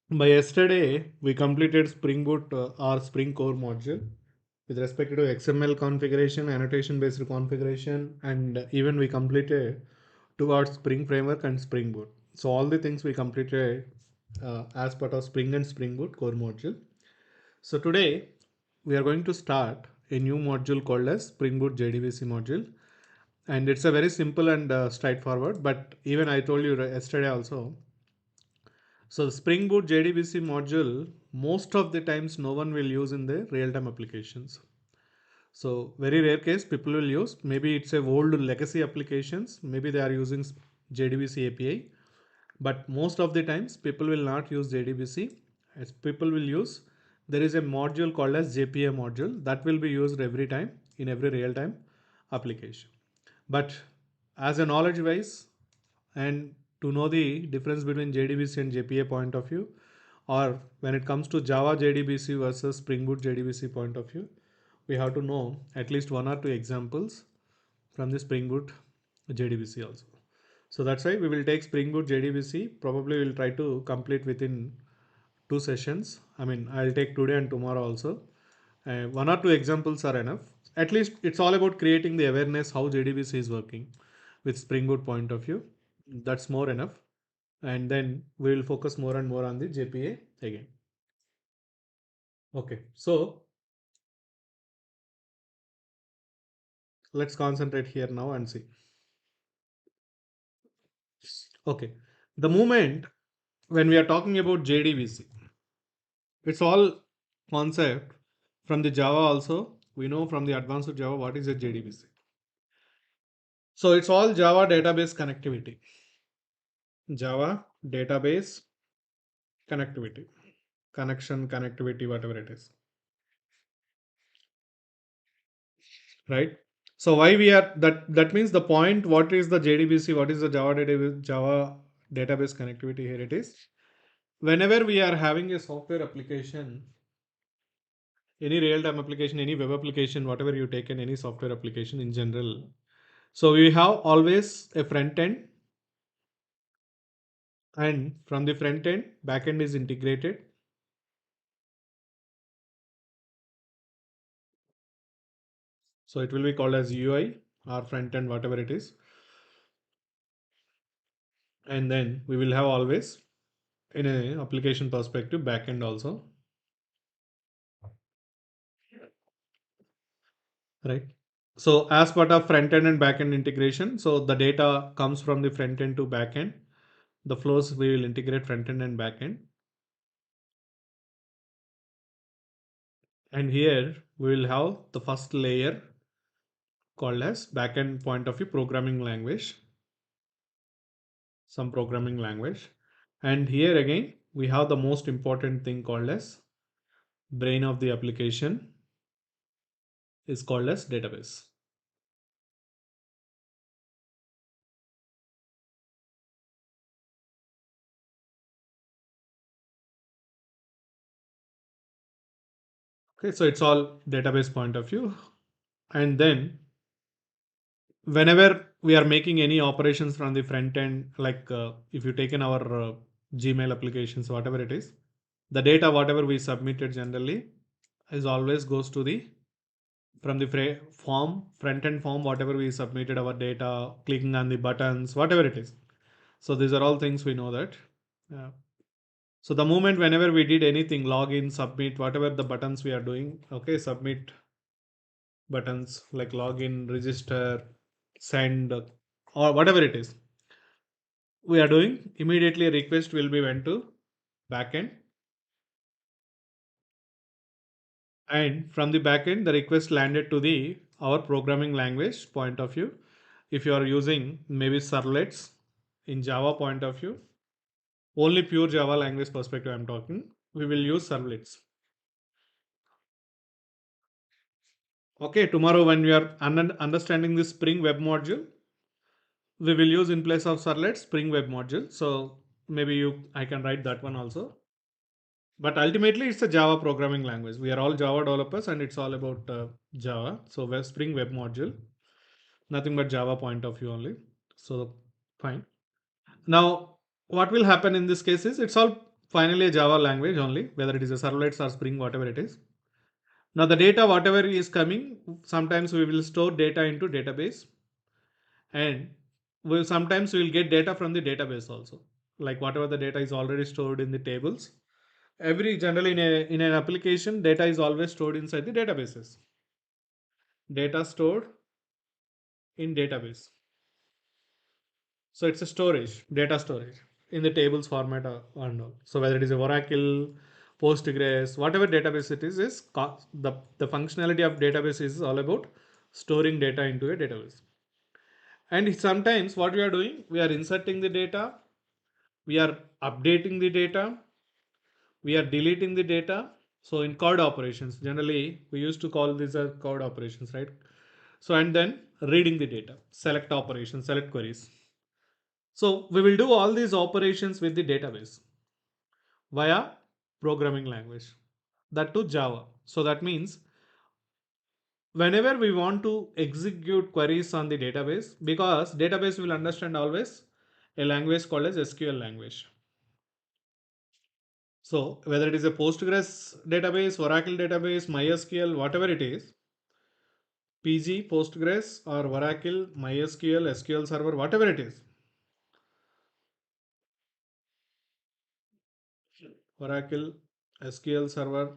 By yesterday, we completed Spring Boot or Spring Core module with respect to XML configuration, annotation based configuration, and even we completed towards Spring Framework and Spring Boot. So all the things we completed as part of Spring and Spring Boot core module. So today we are going to start a new module called as Spring Boot JDBC module, and it's a very simple and straightforward. But even I told you yesterday also, so the Spring Boot JDBC module, most of the times no one will use in the real-time applications. So very rare case people will use, maybe it's a old legacy applications, maybe they are using JDBC API, but most of the times people will not use JDBC. As people will use, there is a module called as JPA module that will be used every time in every real-time application. But as a knowledge wise, and to know the difference between JDBC and JPA point of view, or when it comes to Java JDBC versus Spring Boot JDBC point of view, we have to know at least one or two examples from the Spring Boot JDBC also. So that's why we will take Spring Boot JDBC. Probably we'll try to complete within 2 sessions. I mean, I'll take today and tomorrow also. One or two examples are enough. At least it's all about creating the awareness how JDBC is working with Spring Boot point of view. That's more enough. And then we will focus more and more on the JPA again. Okay, so let's concentrate here now and see. Okay, the moment when we are talking about JDBC, it's all concept from the Java also. We know from the advanced Java what is a JDBC. So it's all Java database connectivity. Java database connectivity, connection, connectivity, whatever it is, right? So why we are that means the point. What is the JDBC? What is the Java database connectivity? Here it is. Whenever we are having a software application, any real-time application, any web application, whatever you take in any software application in general. So we have always a front end, and from the front end, back end is integrated. So it will be called as UI or front end, whatever it is. And then we will have always in a application perspective back end also, right? So as part of front end and back end integration, so the data comes from the front end to back end. The flows we will integrate front end and back end. And here we will have the first layer called as backend point of view programming language, some programming language. And here again, we have the most important thing called as brain of the application is called as database. Okay, so it's all database point of view. And then whenever we are making any operations from the front end, like if you take in our Gmail applications, whatever it is, the data, whatever we submitted generally is always goes to the from the form, front end form, whatever we submitted our data, clicking on the buttons, whatever it is. So these are all things we know that. Yeah. So the moment whenever we did anything, login, submit, whatever the buttons we are doing, okay, submit buttons like login, register, send, or whatever it is we are doing, immediately a request will be went to backend, and from the backend the request landed to the our programming language point of view. If you are using maybe servlets in Java point of view, only pure Java language perspective I'm talking, we will use servlets. Okay, tomorrow when we are understanding this Spring Web module, we will use in place of servlet Spring Web module. So maybe I can write that one also. But ultimately, it's a Java programming language. We are all Java developers, and it's all about Java. So Spring Web module, nothing but Java point of view only. So fine. Now, what will happen in this case is it's all finally a Java language only, whether it is a servlets or Spring, whatever it is. Now the data, whatever is coming, sometimes we will store data into database, and sometimes we will get data from the database also. Like whatever the data is already stored in the tables. Every generally in an application, data is always stored inside the databases. Data stored in database. So it's a storage, data storage in the tables format and all. So whether it is a Oracle, Postgres, whatever database it is the functionality of database is all about storing data into a database. And sometimes what we are doing, we are inserting the data, we are updating the data, we are deleting the data. So in code operations, generally we used to call these as code operations, right? So and then reading the data, select operations, select queries. So we will do all these operations with the database via programming language, that to Java. So that means whenever we want to execute queries on the database, because database will understand always a language called as SQL language. So whether it is a Postgres database, Oracle database, MySQL, whatever it is, PG, Postgres or Oracle, MySQL, SQL Server, whatever it is, Oracle, SQL Server,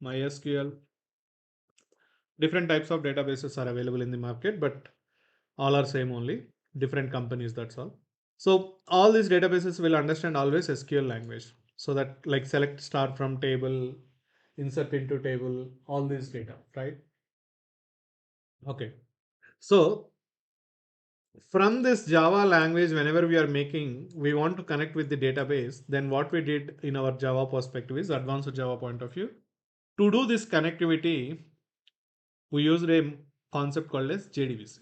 MySQL, different types of databases are available in the market, but all are same only, different companies, that's all. So all these databases will understand always SQL language. So that like select star from table, insert into table, all this data, right? Okay. So from this Java language, whenever we are making, we want to connect with the database, then what we did in our Java perspective is advanced Java point of view. To do this connectivity, we used a concept called as JDBC.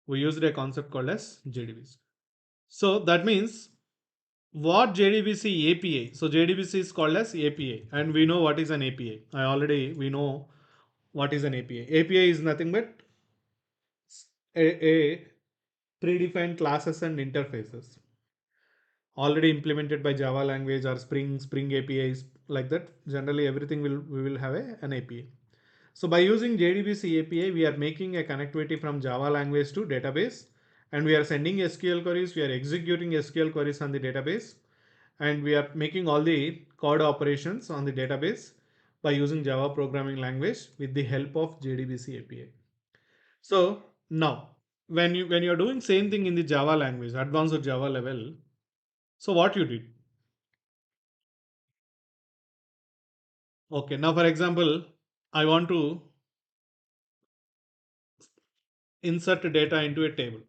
We used a concept called as JDBC. So that means what JDBC API. So JDBC is called as API, and we know what is an API. We know what is an API. API is nothing but a predefined classes and interfaces already implemented by Java language or Spring APIs like that. Generally, everything we will have an API. So by using JDBC API, we are making a connectivity from Java language to database, and we are sending SQL queries. We are executing SQL queries on the database, and we are making all the code operations on the database by using Java programming language with the help of JDBC API. So now, when you are doing same thing in the Java language, advanced Java level, so what you did? Okay, now for example, I want to insert data into a table.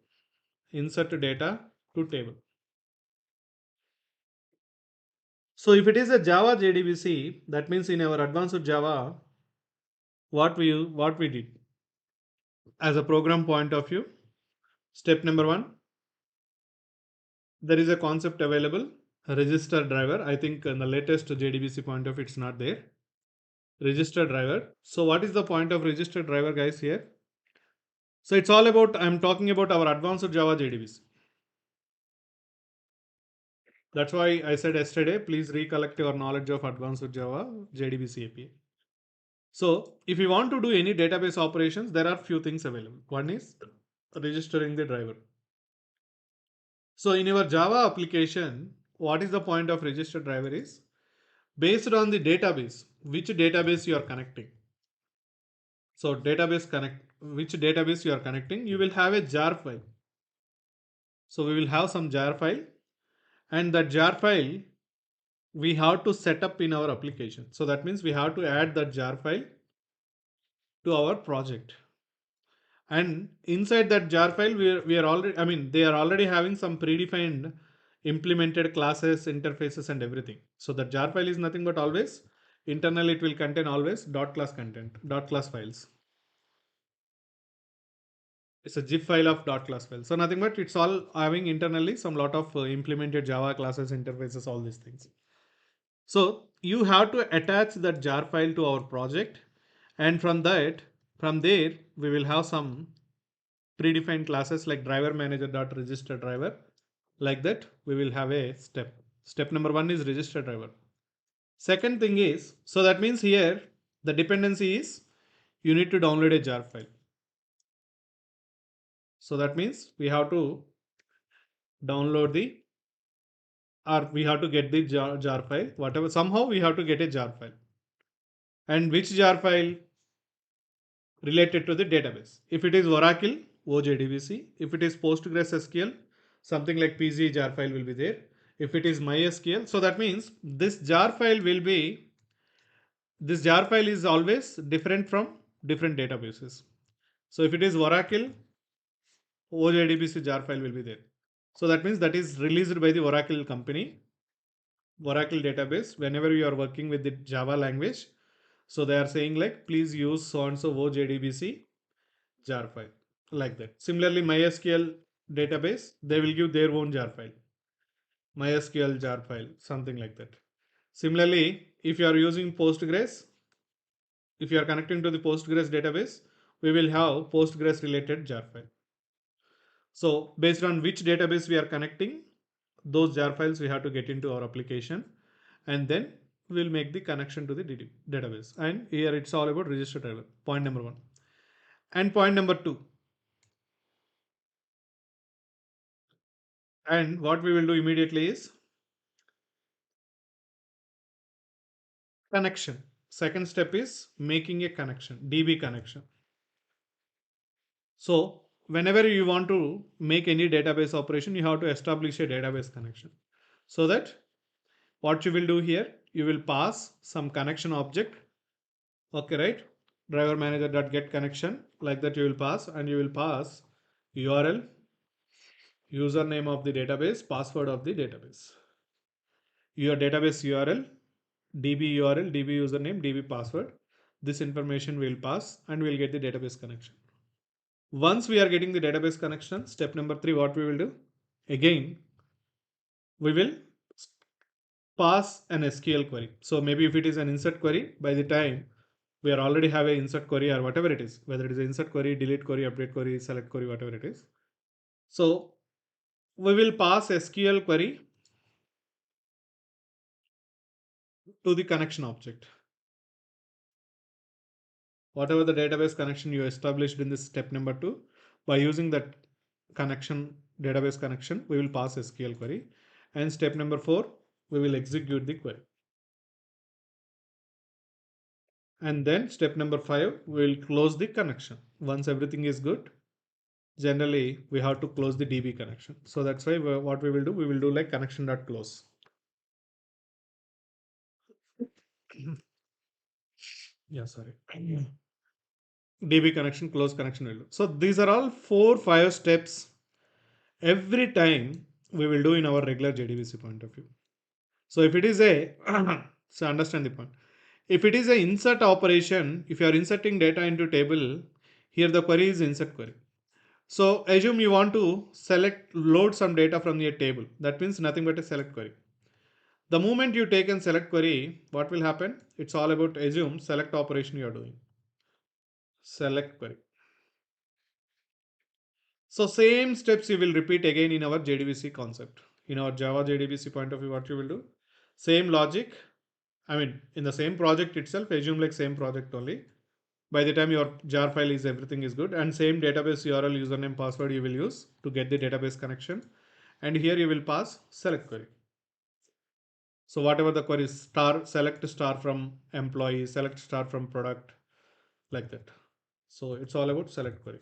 Insert data to table. So if it is a Java JDBC, that means in our advanced Java, what we did as a program point of view. Step number one, there is a concept available, a register driver. I think in the latest JDBC point of it's not there. Register driver. So what is the point of register driver, guys, here? So it's all about, I'm talking about our advanced Java JDBC. That's why I said yesterday, please recollect your knowledge of advanced Java JDBC API. So if you want to do any database operations, there are few things available. One is registering the driver. So in your Java application, what is the point of register driver is based on the database, which database you are connecting. So which database you are connecting, you will have a jar file. So we will have some jar file, and that jar file we have to set up in our application. So that means we have to add that jar file to our project. And inside that jar file, we are already, I mean, they are already having some predefined implemented classes, interfaces, and everything. So the jar file is nothing but always internally it will contain always dot class content, dot class files. It's a zip file of dot class file. So nothing but it's all having internally some lot of implemented Java classes, interfaces, all these things. So you have to attach that jar file to our project, and from there we will have some predefined classes like driver manager dot register driver. Like that, we will have a step. Step number one is register driver. Second thing is, so that means here the dependency is you need to download a jar file. So that means we have to download the, or we have to get the jar file, whatever, somehow we have to get a jar file. And which jar file? Related to the database. If it is Oracle, JDBC. If it is PostgreSQL, something like PG jar file will be there. If it is MySQL, so that means this jar file is always different from different databases. So if it is Oracle, JDBC jar file will be there. So that means that is released by the Oracle company, Oracle database. Whenever you are working with the Java language, so they are saying like, please use so and so JDBC jar file, like that. Similarly, MySQL database, they will give their own jar file, MySQL jar file, something like that. Similarly, if you are using Postgres, if you are connecting to the Postgres database, we will have Postgres related jar file. So based on which database we are connecting, those jar files we have to get into our application, and then we'll make the connection to the database. And here it's all about register driver, point number one. And point number two, and what we will do immediately is connection. Second step is making a connection, DB connection. So whenever you want to make any database operation, you have to establish a database connection. So that what you will do here, you will pass some connection object. Okay, right? Driver manager dot get connection, like that you will pass, and you will pass URL, username of the database, password of the database, your database URL, DB URL, DB username, DB password. This information will pass and we'll get the database connection. Once we are getting the database connection, step number three, what we will do? Again, we will pass an SQL query. So maybe if it is an insert query, by the time we are already have a insert query or whatever it is, whether it is an insert query, delete query, update query, select query, whatever it is. So we will pass SQL query to the connection object. Whatever the database connection you established in this step number two, by using that connection, database connection, we will pass SQL query. And step number four, we will execute the query. And then step number five, we will close the connection. Once everything is good, generally we have to close the DB connection. So that's why what we will do, we will do like connection.close. Yeah, sorry. DB connection, close connection will do. So these are all 4-5 steps every time we will do in our regular JDBC point of view. So if it is a, so understand the point. If it is a insert operation, if you are inserting data into table, here the query is insert query. So assume you want to load some data from your table. That means nothing but a select query. The moment you take and select query, what will happen? It's all about assume select operation you are doing. Select query. So same steps you will repeat again in our JDBC concept. In our Java JDBC point of view, what you will do? Same logic. I mean, in the same project itself, assume like same project only. By the time your jar file is everything is good, and same database URL, username, password you will use to get the database connection. And here you will pass select query. So whatever the query is, select star from employee, select star from product, like that. So it's all about select query.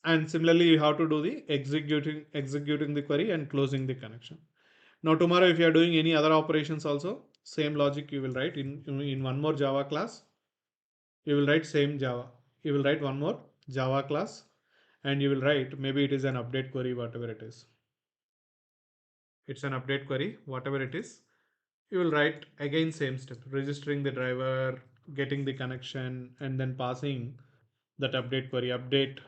And similarly, you have to do the executing the query and closing the connection. Now tomorrow, if you are doing any other operations also, same logic you will write in one more Java class. You will write same Java. You will write one more Java class, and you will write, maybe it is an update query, whatever it is. It's an update query, whatever it is. You will write again same step, registering the driver, getting the connection, and then passing that update query, update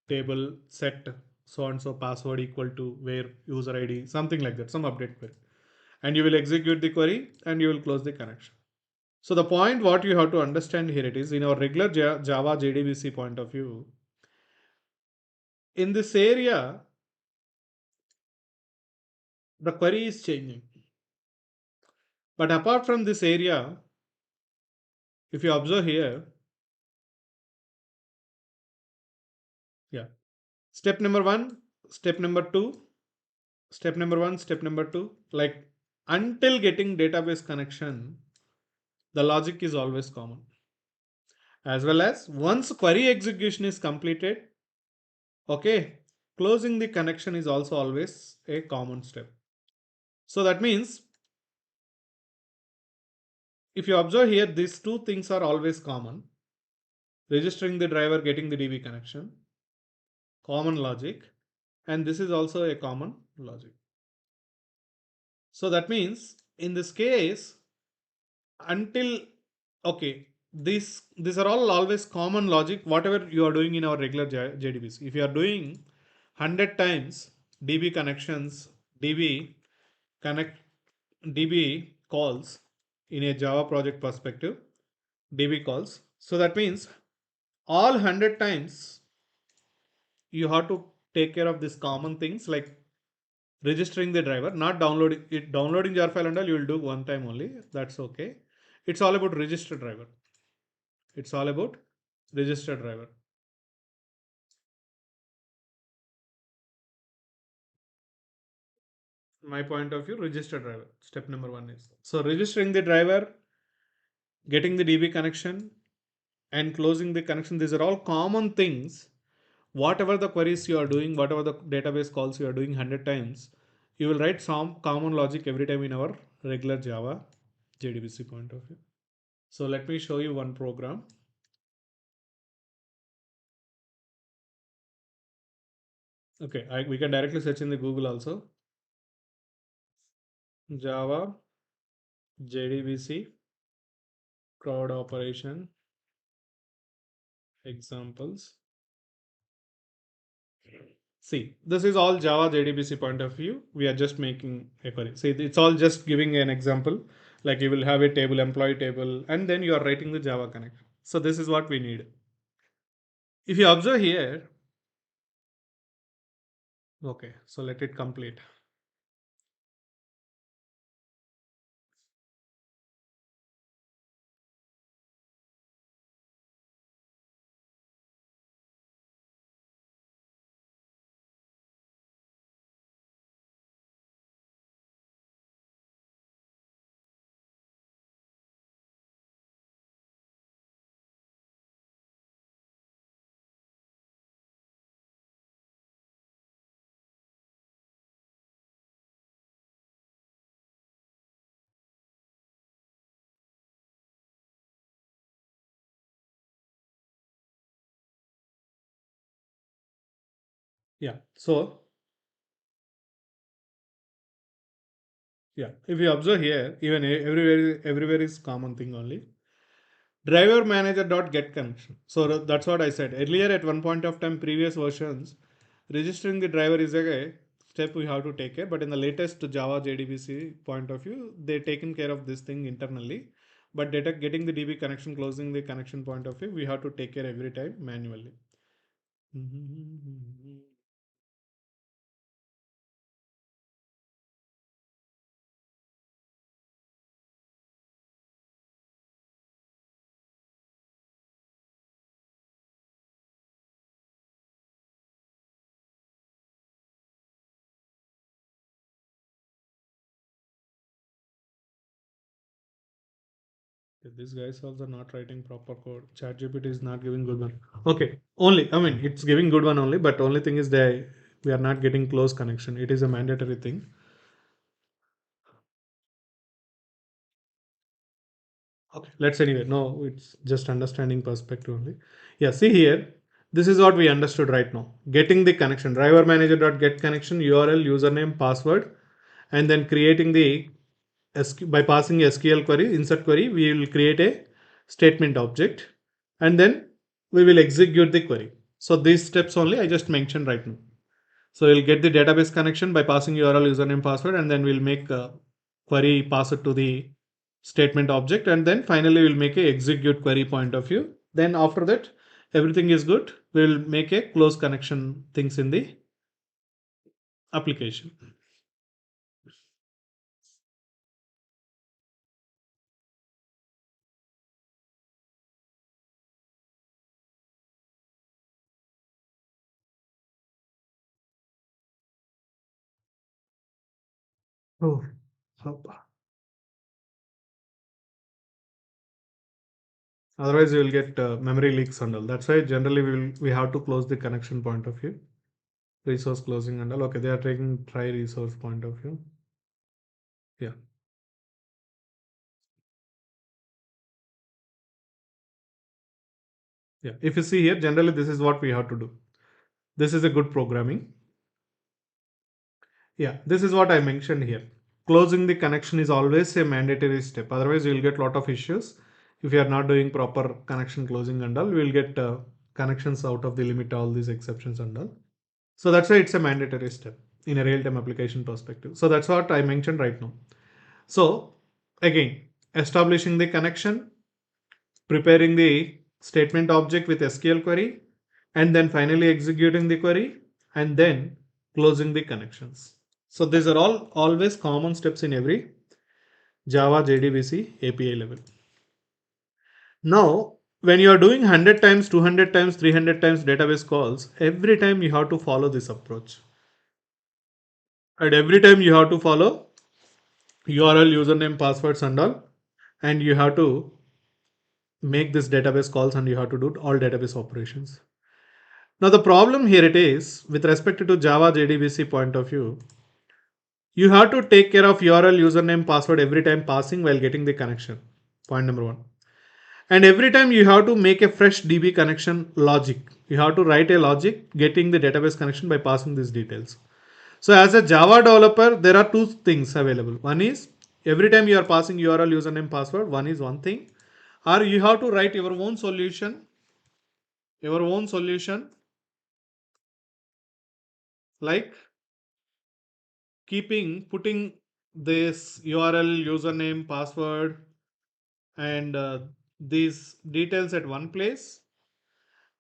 table set so and so password equal to where user ID, something like that, some update query. And you will execute the query and you will close the connection. So the point what you have to understand here, it is in our regular Java JDBC point of view, in this area, the query is changing. But apart from this area, if you observe here, yeah, step number one, step number two, step number one, step number two, like until getting database connection, the logic is always common. As well as once query execution is completed, okay, closing the connection is also always a common step. So that means if you observe here, these two things are always common. Registering the driver, getting the DB connection, common logic, and this is also a common logic. So that means in this case, until, okay, these are all always common logic, whatever you are doing in our regular JDBC. If you are doing 100 times DB connections, DB connect, DB calls in a Java project perspective, DB calls. So that means all 100 times you have to take care of these common things like registering the driver, not downloading it. Downloading jar file and all you will do one time only. That's okay. It's all about register driver. It's all about register driver. My point of view, register driver. Step number one is so registering the driver, getting the DB connection, and closing the connection. These are all common things. Whatever the queries you are doing, whatever the database calls you are doing 100 times, you will write some common logic every time in our regular Java JDBC point of view. So let me show you one program. Okay, we can directly search in the Google also. Java JDBC crowd operation examples. See, this is all Java JDBC point of view. We are just making a query. See, it's all just giving an example. Like you will have a table, employee table, and then you are writing the Java connection. So this is what we need. If you observe here, okay, so let it complete. Yeah, so yeah, if you observe here, even everywhere is common thing only. Driver manager dot get connection. So that's what I said earlier. At one point of time, previous versions, registering the driver is a step we have to take care. But in the latest Java JDBC point of view, they taken care of this thing internally. But data getting the DB connection, closing the connection point of view, we have to take care every time manually. These guys also not writing proper code. ChatGPT is not giving good one. Okay, only I mean it's giving good one only, but only thing is they we are not getting close connection. It is a mandatory thing. Okay, let's anyway. No, it's just understanding perspective only. Yeah, see here. This is what we understood right now. Getting the connection. Driver manager dot get connection URL username password, and then creating the by passing SQL query insert query. We will create a statement object, and then we will execute the query. So these steps only I just mentioned right now. So we'll get the database connection by passing URL username password, and then we'll make a query pass it to the statement object, and then finally we'll make a execute query point of view. Then after that, everything is good. We'll make a close connection things in the application. Oh, otherwise you will get memory leaks and all. That's why generally we have to close the connection point of view, resource closing and all. Okay, they are taking try resource point of view. Yeah. Yeah. If you see here, generally this is what we have to do. This is a good programming. Yeah, this is what I mentioned here. Closing the connection is always a mandatory step. Otherwise, you'll get a lot of issues. If you are not doing proper connection closing and all, we will get connections out of the limit, all these exceptions and all. So that's why it's a mandatory step in a real-time application perspective. So that's what I mentioned right now. So again, establishing the connection, preparing the statement object with SQL query, and then finally executing the query, and then closing the connections. So these are all always common steps in every Java JDBC API level. Now, when you are doing 100 times, 200 times, 300 times database calls, every time you have to follow this approach. And every time you have to follow URL, username, passwords and all. And you have to make this database calls and you have to do all database operations. Now the problem here it is with respect to Java JDBC point of view, you have to take care of URL, username, password every time passing while getting the connection. Point number one. And every time you have to make a fresh DB connection logic. You have to write a logic getting the database connection by passing these details. So as a Java developer, there are two things available. One is every time you are passing URL, username, password, one is one thing. Or you have to write your own solution like putting this URL, username, password, and these details at one place,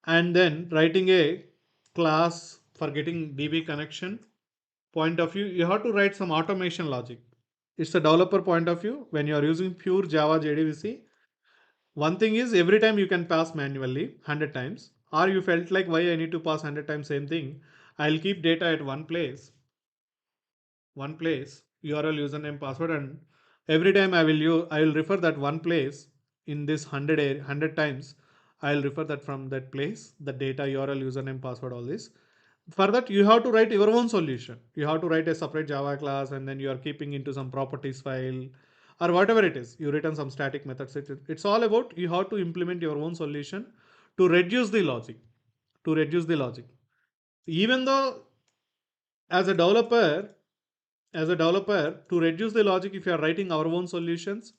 and then writing a class for getting DB connection point of view. You have to write some automation logic. It's a developer point of view. When you are using pure Java JDBC, one thing is every time you can pass manually 100 times, or you felt like why I need to pass 100 times same thing. I'll keep data at one place, URL, username, password, and every time I will refer that one place in this 100 times. I'll refer that from that place, the data, URL, username, password, all this. For that, you have to write your own solution. You have to write a separate Java class, and then you are keeping into some properties file or whatever it is. You written some static methods. It's all about you have to implement your own solution to reduce the logic. To reduce the logic. Even though as a developer, to reduce the logic, if you are writing our own solutions,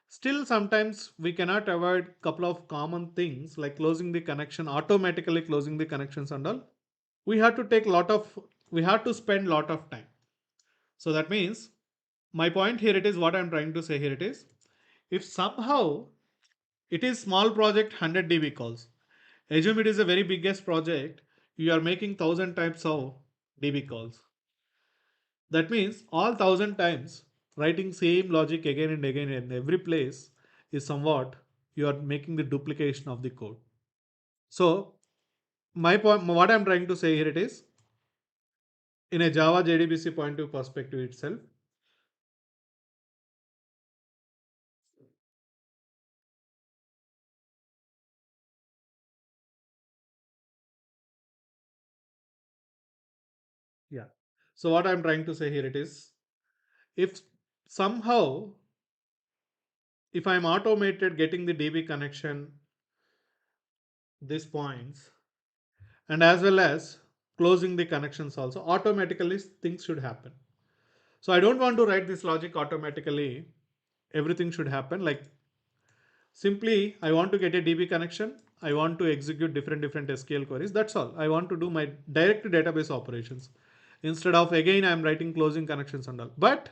still sometimes we cannot avoid couple of common things like closing the connection, automatically closing the connections and all. We have to take lot of we have to spend lot of time. So that means my point here it is what I'm trying to say here it is, if somehow it is small project 100 db calls, assume it is a very biggest project, you are making 1000 types of db calls. That means all 1000 times writing same logic again and again in every place is somewhat you are making the duplication of the code. So my point, what I'm trying to say here it is, in a Java JDBC point of perspective itself. Yeah. So what I'm trying to say here it is, if somehow if I'm automated getting the DB connection, these points, and as well as closing the connections also, automatically things should happen. So I don't want to write this logic automatically. Everything should happen like simply I want to get a DB connection. I want to execute different SQL queries. That's all. I want to do my direct database operations. Instead of again I'm writing closing connections and all. But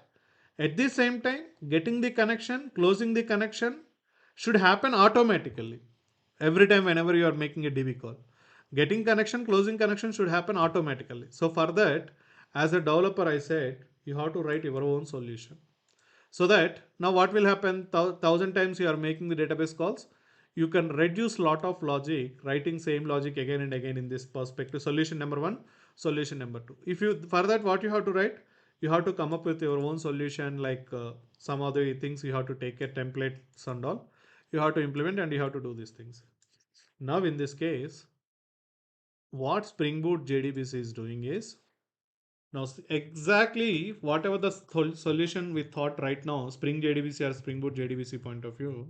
At the same time, getting the connection, closing the connection should happen automatically. Every time whenever you are making a DB call. Getting connection, closing connection should happen automatically. So for that, as a developer, I said, you have to write your own solution. So that now what will happen, thousand times you are making the database calls, you can reduce lot of logic, writing same logic again and again in this perspective. Solution number one, solution number two. If you, for that what you have to write, you have to come up with your own solution, like some of the things you have to take a templates and all. You have to implement and you have to do these things. Now in this case, what Spring Boot JDBC is doing is, now exactly whatever the solution we thought right now, Spring JDBC or Spring Boot JDBC point of view,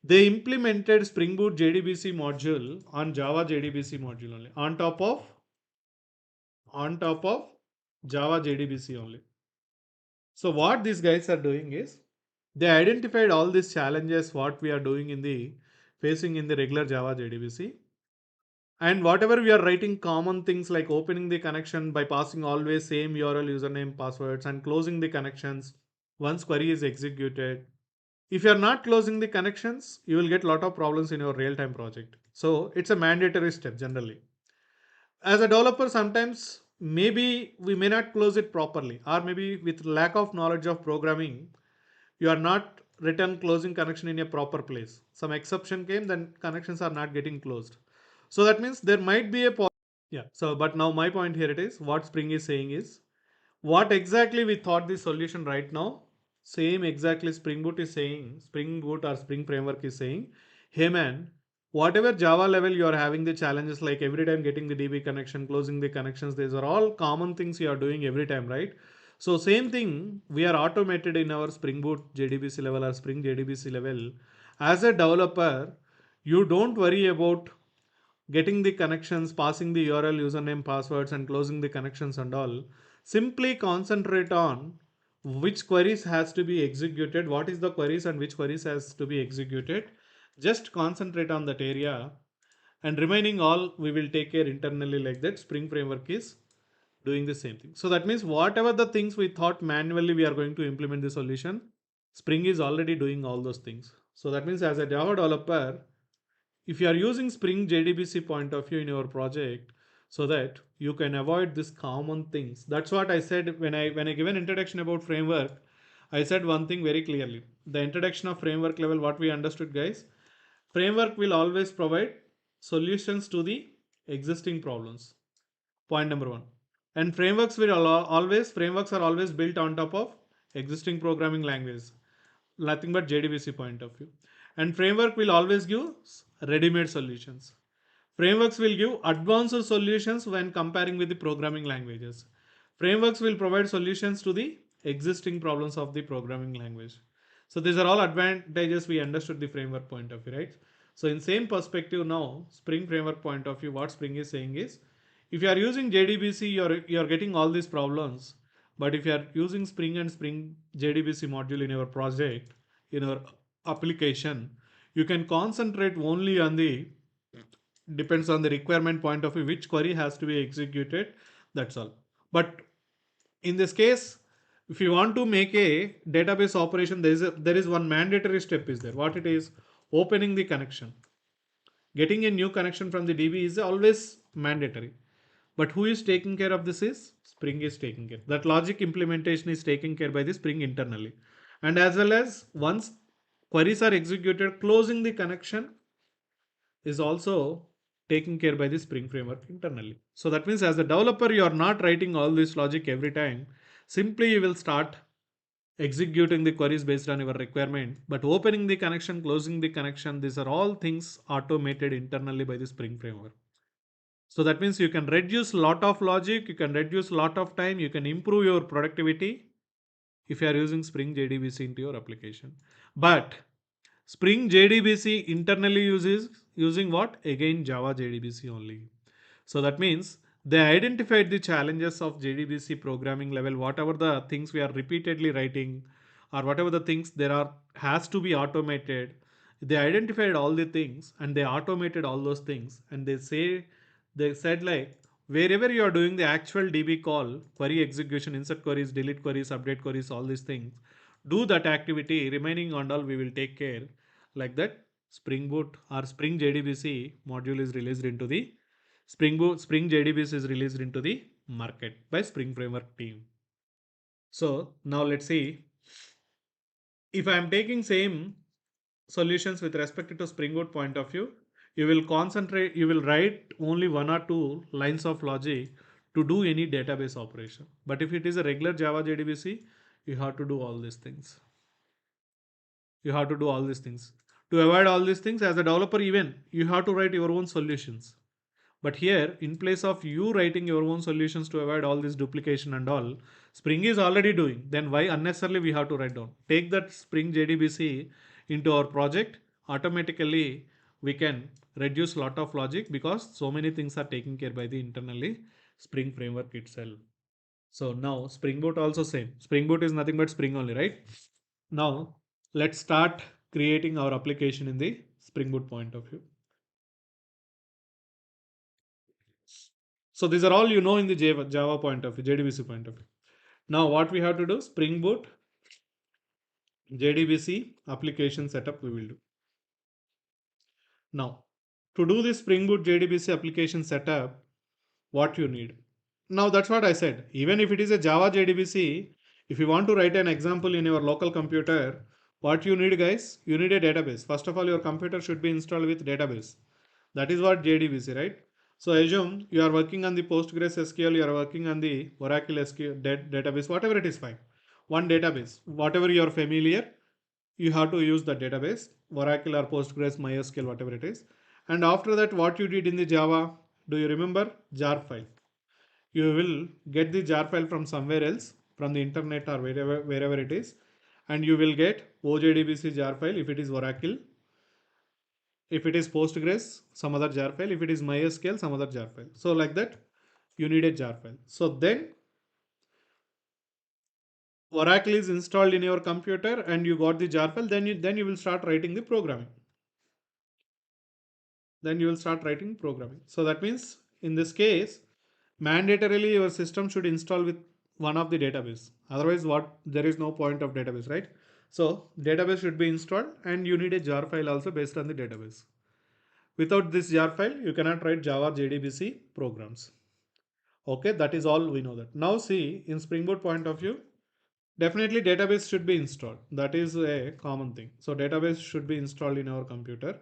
they implemented Spring Boot JDBC module on Java JDBC module only, on top of Java JDBC only. So what these guys are doing is, they identified all these challenges what we are doing in the facing in the regular Java JDBC. And whatever we are writing common things like opening the connection by passing always same URL, username, passwords, and closing the connections once query is executed. If you are not closing the connections, you will get a lot of problems in your real-time project. So it's a mandatory step generally. As a developer, sometimes maybe we may not close it properly, or maybe with lack of knowledge of programming, you are not written closing connection in a proper place. Some exception came, then connections are not getting closed. So that means there might be a yeah. So but now my point here it is, what Spring is saying is, what exactly we thought the solution right now, same exactly Spring Boot is saying, Spring Boot or Spring Framework is saying, hey man, whatever Java level you are having the challenges like every time getting the DB connection, closing the connections, these are all common things you are doing every time, right? So same thing we are automated in our Spring Boot JDBC level or Spring JDBC level. As a developer, you don't worry about getting the connections, passing the URL, username, passwords, and closing the connections and all. Simply concentrate on which queries has to be executed, what is the queries and which queries has to be executed. Just concentrate on that area, and remaining all we will take care internally like that. Spring Framework is doing the same thing. So that means whatever the things we thought manually we are going to implement the solution, Spring is already doing all those things. So that means as a Java developer, if you are using Spring JDBC point of view in your project, so that you can avoid this common things. That's what I said when I give an introduction about framework. I said one thing very clearly. The introduction of framework level, what we understood, guys, framework will always provide solutions to the existing problems. Point number one. And frameworks are always built on top of existing programming languages. Nothing but JDBC point of view. And framework will always give ready-made solutions. Frameworks will give advanced solutions when comparing with the programming languages. Frameworks will provide solutions to the existing problems of the programming language. So these are all advantages we understood the framework point of view, right? So in same perspective now, Spring Framework point of view, what Spring is saying is, if you are using JDBC, you're getting all these problems. But if you are using Spring and Spring JDBC module in your project, in your application, you can concentrate only on the, depends on the requirement point of view, which query has to be executed. That's all. But in this case, if you want to make a database operation, there is one mandatory step is there. What it is? Opening the connection. Getting a new connection from the DB is always mandatory. But who is taking care of this is Spring is taking care. That logic implementation is taken care by the Spring internally. And as well as once queries are executed, closing the connection is also taken care by the Spring framework internally. So that means as a developer, you are not writing all this logic every time. Simply you will start executing the queries based on your requirement, but opening the connection, closing the connection, these are all things automated internally by the Spring framework. So that means you can reduce lot of logic, you can reduce lot of time, you can improve your productivity if you are using Spring JDBC into your application. But Spring JDBC internally uses using what? Again Java JDBC only. So that means they identified the challenges of JDBC programming level, whatever the things we are repeatedly writing or whatever the things there are has to be automated. They identified all the things and they automated all those things, and they said like wherever you are doing the actual DB call, query execution, insert queries, delete queries, update queries, all these things, do that activity. Remaining and all we will take care. Like that, Spring Boot or Spring JDBC module is released into the Spring JDBC is released into the market by Spring Framework team. So now let's see if I am taking same solutions with respect to Spring Boot point of view, you will write only one or two lines of logic to do any database operation. But if it is a regular Java JDBC, you have to do all these things. You have to do all these things. To avoid all these things, as a developer, even you have to write your own solutions. But here, in place of you writing your own solutions to avoid all this duplication and all, Spring is already doing. Then why unnecessarily we have to write down? Take that Spring JDBC into our project. Automatically, we can reduce lot of logic because so many things are taken care by the internally Spring framework itself. So now Spring Boot also same. Spring Boot is nothing but Spring only, right? Now let's start creating our application in the Spring Boot point of view. So these are all you know in the Java point of view, JDBC point of view. Now what we have to do, Spring Boot, JDBC application setup we will do. Now to do this Spring Boot JDBC application setup, what you need. Now that's what I said. Even if it is a Java JDBC, if you want to write an example in your local computer, what you need guys, you need a database. First of all, your computer should be installed with database. That is what JDBC, right? So assume you are working on the Postgres SQL, you are working on the Oracle SQL database, whatever it is fine. One database, whatever you are familiar, you have to use the database, Oracle or Postgres, MySQL, whatever it is. And after that, what you did in the Java, do you remember? Jar file. You will get the jar file from somewhere else, from the internet or wherever it is, and you will get OJDBC jar file if it is Oracle. If it is Postgres, some other jar file. If it is MySQL, some other jar file. So like that, you need a jar file. So then Oracle is installed in your computer and you got the jar file, then you will start writing the programming. Then you will start writing programming. So that means in this case, mandatorily your system should install with one of the database. Otherwise, what there is no point of database, right? So database should be installed and you need a jar file also based on the database. Without this jar file, you cannot write Java JDBC programs. Okay, that is all we know that. Now see, in Spring Boot point of view, definitely database should be installed. That is a common thing. So database should be installed in our computer.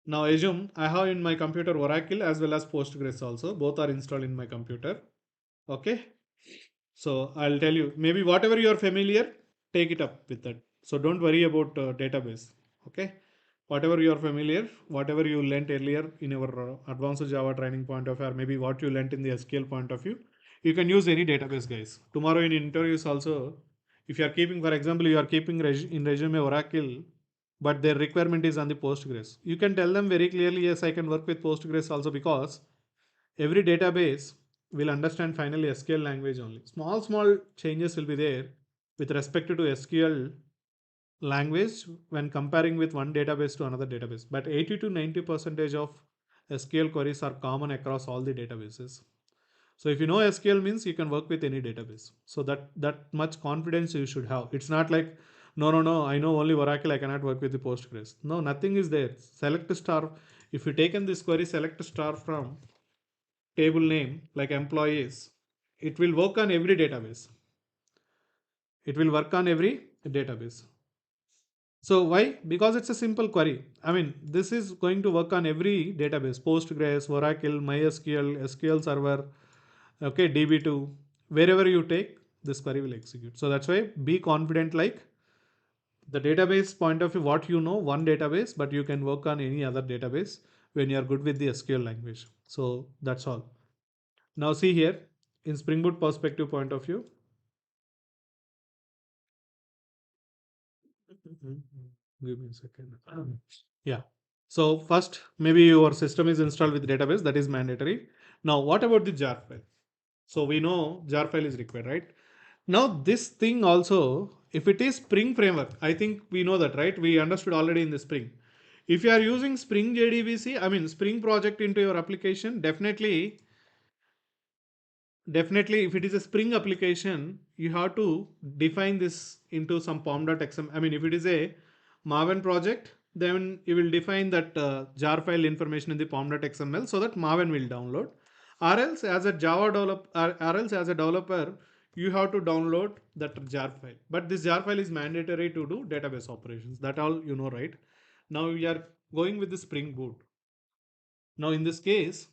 Now assume I have in my computer Oracle as well as Postgres also. Both are installed in my computer. Okay. So I'll tell you, maybe whatever you are familiar, take it up with that. So don't worry about database. Okay. Whatever you are familiar, whatever you learnt earlier in your advanced Java training point of view, or maybe what you learnt in the SQL point of view, you can use any database, guys. Tomorrow in interviews also, if you are keeping, for example, you are keeping in resume Oracle, but their requirement is on the Postgres. You can tell them very clearly, yes, I can work with Postgres also because every database will understand finally SQL language only. Small changes will be there with respect to SQL language when comparing with one database to another database. But 80 to 90% of SQL queries are common across all the databases. So if you know SQL means you can work with any database. So that much confidence you should have. It's not like no, I know only Oracle, I cannot work with the Postgres. No, nothing is there. Select star. If you taken this query, select star from table name like employees, it will work on every database. It will work on every database. So why? Because it's a simple query. I mean, this is going to work on every database, Postgres, Oracle, MySQL, SQL Server, okay, DB2, wherever you take, this query will execute. So that's why be confident like the database point of view, what you know, one database, but you can work on any other database when you are good with the SQL language. So that's all. Now see here in Spring Boot perspective point of view. Give me a second. Yeah. So first, maybe your system is installed with database, that is mandatory. Now, what about the jar file? So we know jar file is required, right? Now this thing also, if it is Spring framework, I think we know that, right? We understood already in the Spring. If you are using Spring JDBC, I mean Spring project into your application, definitely definitely if it is a Spring application, you have to define this into some pom.xml. I mean, if it is a Maven project, then you will define that jar file information in the pom.xml so that Maven will download. Or else as a Java developer, or else as a developer, you have to download that jar file. But this jar file is mandatory to do database operations. That all you know, right? Now we are going with the Spring Boot. Now in this case,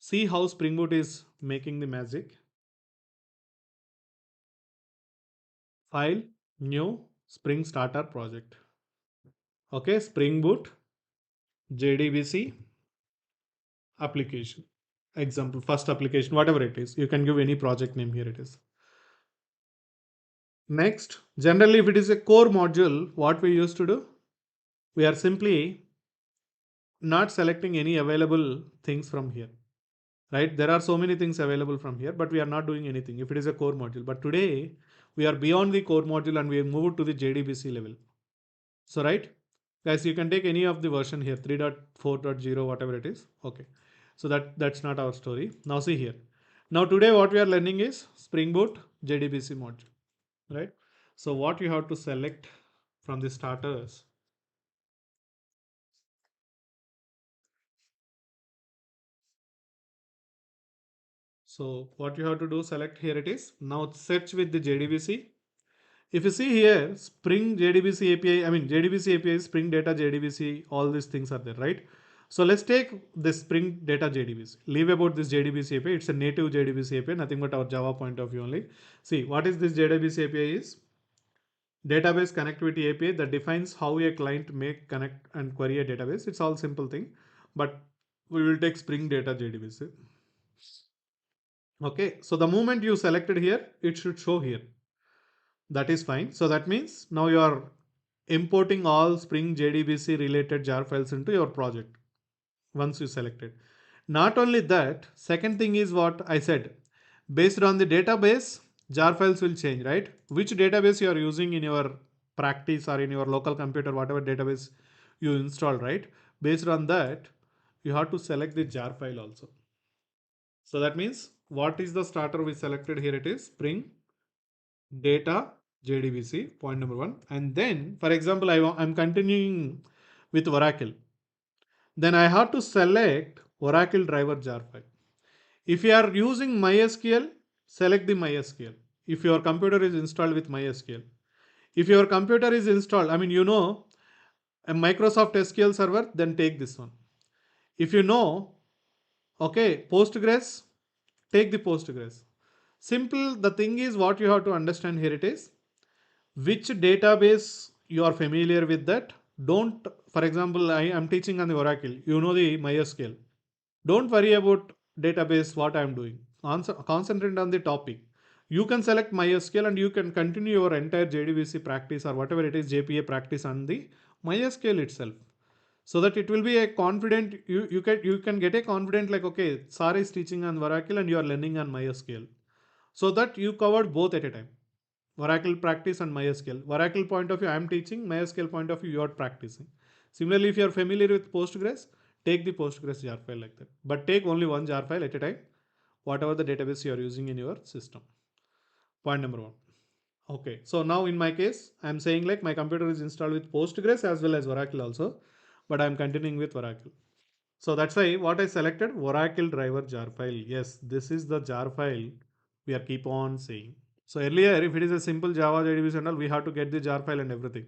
see how Spring Boot is making the magic. File, new, Spring Starter project. Okay, Spring Boot, JDBC, application. Example, first application, whatever it is. You can give any project name here it is. Next, generally if it is a core module, what we used to do? We are simply not selecting any available things from here. Right? There are so many things available from here, but we are not doing anything if it is a core module. But today we are beyond the core module and we have moved to the JDBC level. So right, guys, you can take any of the version here, 3.4.0, whatever it is. Okay. So that's not our story. Now see here. Now today what we are learning is Spring Boot JDBC module, right? So what you have to select from the starters. So what you have to do, select here it is. Now search with the JDBC. If you see here, Spring JDBC API, I mean JDBC API, Spring Data JDBC, all these things are there, right? So let's take this Spring Data JDBC. Leave about this JDBC API. It's a native JDBC API, nothing but our Java point of view only. See, what is this JDBC API is? Database connectivity API that defines how a client may connect and query a database. It's all simple thing, but we will take Spring Data JDBC. Okay, so the moment you selected here, it should show here. That is fine. So that means now you are importing all Spring JDBC related jar files into your project once you select it. Not only that, second thing is what I said. Based on the database, jar files will change, right? Which database you are using in your practice or in your local computer, whatever database you install, right? Based on that, you have to select the jar file also. So that means what is the starter we selected here? It is Spring Data JDBC, point number one. And then, for example, I'm continuing with Oracle. Then I have to select Oracle driver jar file. If you are using MySQL, select the MySQL. If your computer is installed with MySQL. If your computer is installed, I mean, you know, a Microsoft SQL server, then take this one. If you know, okay, Postgres, take the Postgres. Simple, the thing is what you have to understand here it is which database you are familiar with that. Don't, for example, I am teaching on the Oracle, you know the MySQL. Don't worry about database what I am doing. Concentrate on the topic. You can select MySQL and you can continue your entire JDBC practice or whatever it is JPA practice on the MySQL itself. So that it will be a confident, you can get a confident like, okay, Sar is teaching on Oracle and you are learning on MySQL. So that you covered both at a time. Oracle practice and MySQL. Oracle point of view, I am teaching. MySQL point of view, you are practicing. Similarly, if you are familiar with Postgres, take the Postgres jar file like that. But take only one jar file at a time, whatever the database you are using in your system. Point number one. Okay, so now in my case, I am saying like my computer is installed with Postgres as well as Oracle also, but I am continuing with Oracle. So that's why what I selected Oracle driver jar file. Yes, this is the jar file we are keep on saying. So earlier, if it is a simple Java JDBC and all, we have to get the jar file and everything.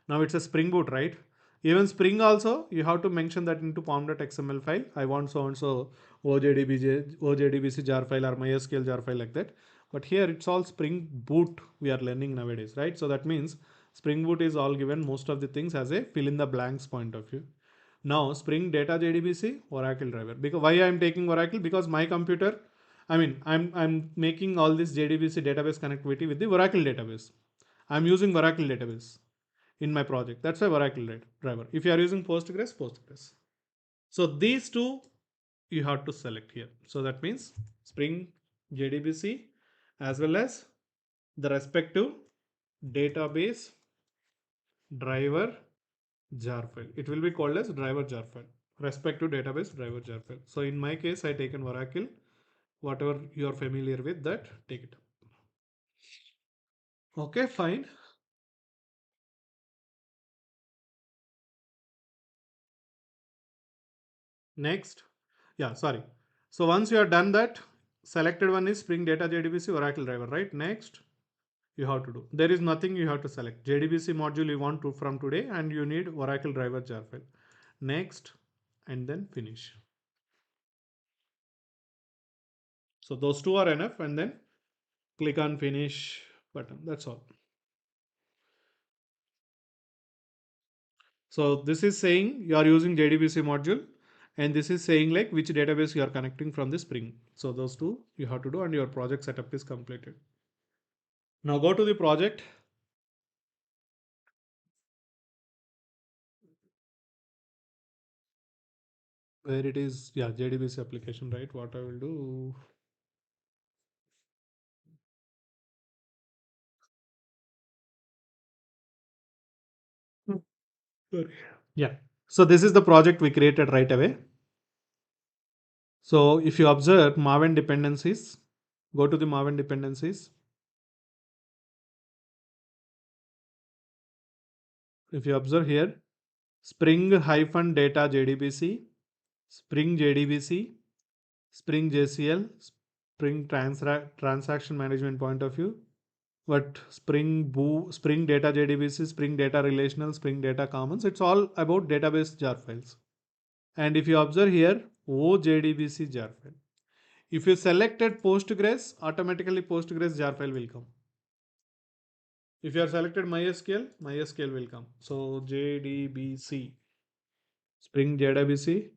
Now it's a Spring Boot, right? Even Spring also, you have to mention that into pom.xml file. I want so and so OJDBC jar file or MySQL jar file like that. But here it's all Spring Boot we are learning nowadays, right? So that means Spring Boot is all given most of the things as a fill in the blanks point of view. Now Spring Data JDBC Oracle driver. Because why I am taking Oracle? Because my computer, I mean, I'm making all this JDBC database connectivity with the Oracle database. I'm using Oracle database in my project. That's why Oracle driver. If you are using Postgres, Postgres. So these two you have to select here. So that means Spring JDBC as well as the respective database driver jar file. It will be called as driver jar file. Respective database driver jar file. So in my case, I taken Oracle whatever you're familiar with that, take it up. Okay, fine. Next. Yeah, sorry. So once you are done that, selected one is Spring Data JDBC Oracle driver, right? Next, you have to do. There is nothing you have to select. JDBC module you want to from today, and you need Oracle driver jar file. Next, and then finish. So those two are enough, and then click on finish button. That's all. So this is saying you are using JDBC module, and this is saying like which database you are connecting from the Spring. So those two you have to do, and your project setup is completed. Now go to the project. Where it is, yeah, JDBC application, right? What I will do. Hmm. Sorry. Yeah. So this is the project we created right away. So if you observe Maven dependencies, go to the Maven dependencies. If you observe here, Spring hyphen data JDBC, Spring JDBC, Spring JCL, Spring transaction management point of view, but Spring data JDBC, Spring data relational, Spring data commons. It's all about database jar files. And if you observe here, OJDBC jar file. If you selected Postgres, automatically Postgres jar file will come. If you are selected MySQL, MySQL will come. So JDBC, Spring JDBC.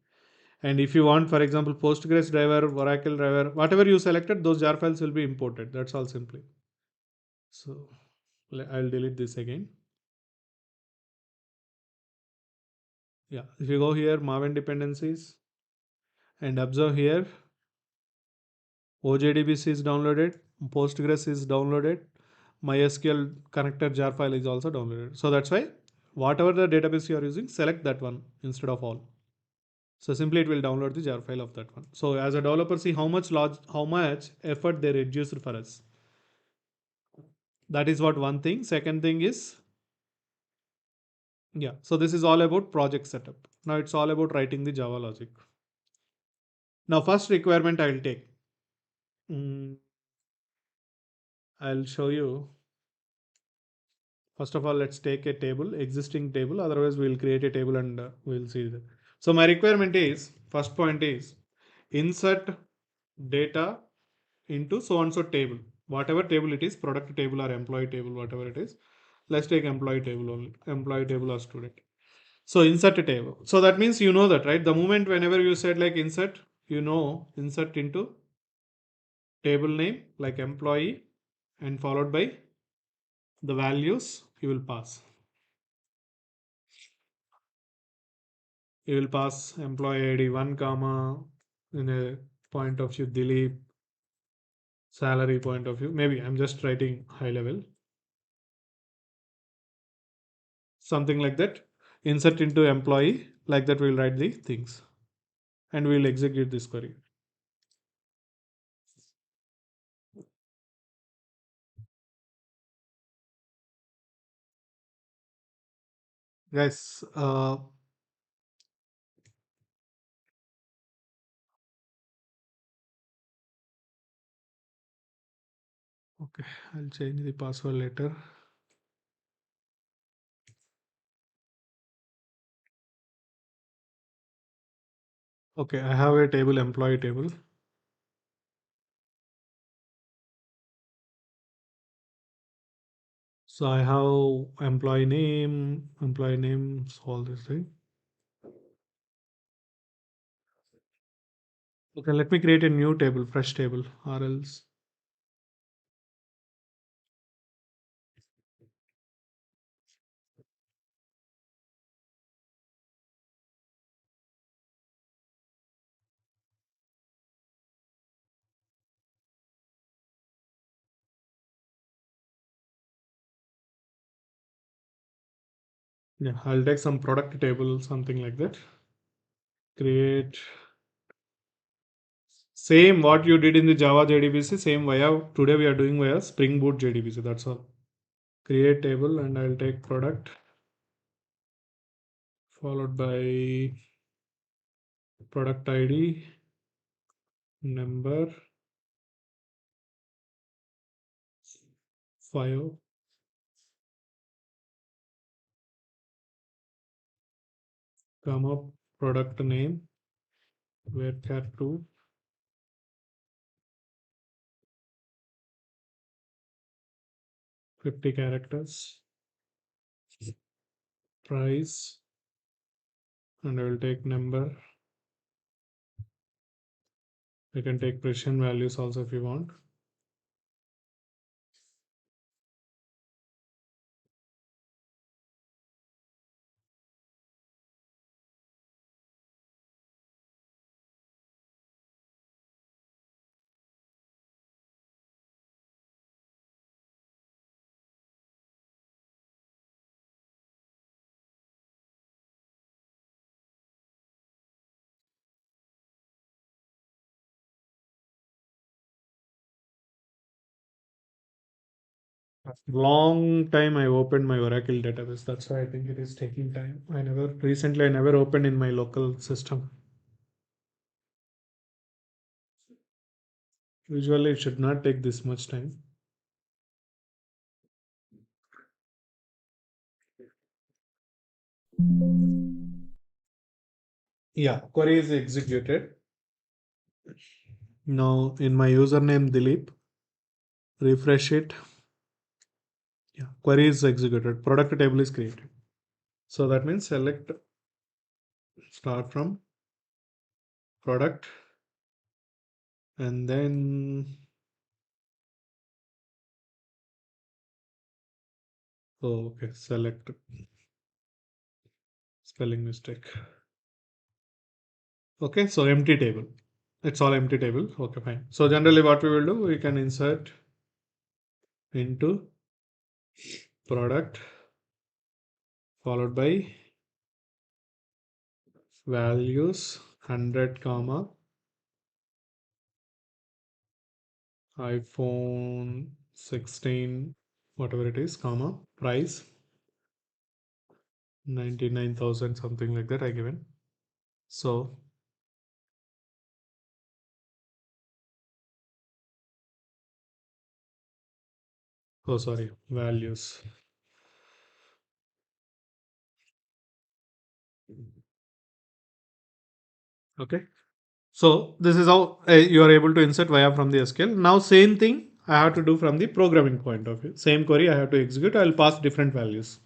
And if you want, for example, Postgres driver, Oracle driver, whatever you selected, those jar files will be imported. That's all simply. So I'll delete this again. Yeah, if you go here, Maven dependencies, and observe here, OJDBC is downloaded, Postgres is downloaded, MySQL connector jar file is also downloaded. So that's why whatever the database you are using, select that one instead of all. So simply it will download the jar file of that one. So as a developer, see how much effort they reduced for us. That is what one thing. Second thing is, yeah. So this is all about project setup. Now it's all about writing the Java logic. Now first requirement I will take. I'll show you. First of all, let's take a table, existing table. Otherwise, we'll create a table and we'll see that. So my requirement is, first point is insert data into so and so table. Whatever table it is, product table or employee table, whatever it is. Let's take employee table only, employee table or student. So insert a table. So that means you know that, right? The moment whenever you said like insert, you know, insert into table name like employee and followed by the values you will pass. You will pass employee ID 1 comma in a point of view Dilip, salary point of view. Maybe I'm just writing high level. Something like that. Insert into employee. Like that we'll write the things. And we'll execute this query. Guys, okay, I'll change the password later. Okay, I have a table, employee table. So I have employee names, all this thing. Okay, let me create a new table, fresh table, or else. Yeah, I'll take some product table, something like that. Create Same what you did in the Java JDBC, same via today we are doing via Spring Boot JDBC. That's all. Create table and I'll take product followed by product ID, number, file, comma, product name, varchar2, 50 characters, price, and I will take number. You can take precision values also if you want. Long time I opened my Oracle database. That's why I think it is taking time. I never opened in my local system. Usually it should not take this much time. Yeah, query is executed. Now in my username Dilip, refresh it. Yeah, query is executed. Product table is created. So that means select start from product and then okay, select spelling mistake. Okay, so empty table. It's all empty table. Okay, fine. So generally what we will do, we can insert into product followed by values 100 comma iPhone 16 whatever it is comma price 99,000 something like that I given. So oh sorry values. Okay. So this is how you are able to insert via from the SQL. Now same thing I have to do from the programming point of view. Same query I have to execute. I'll pass different values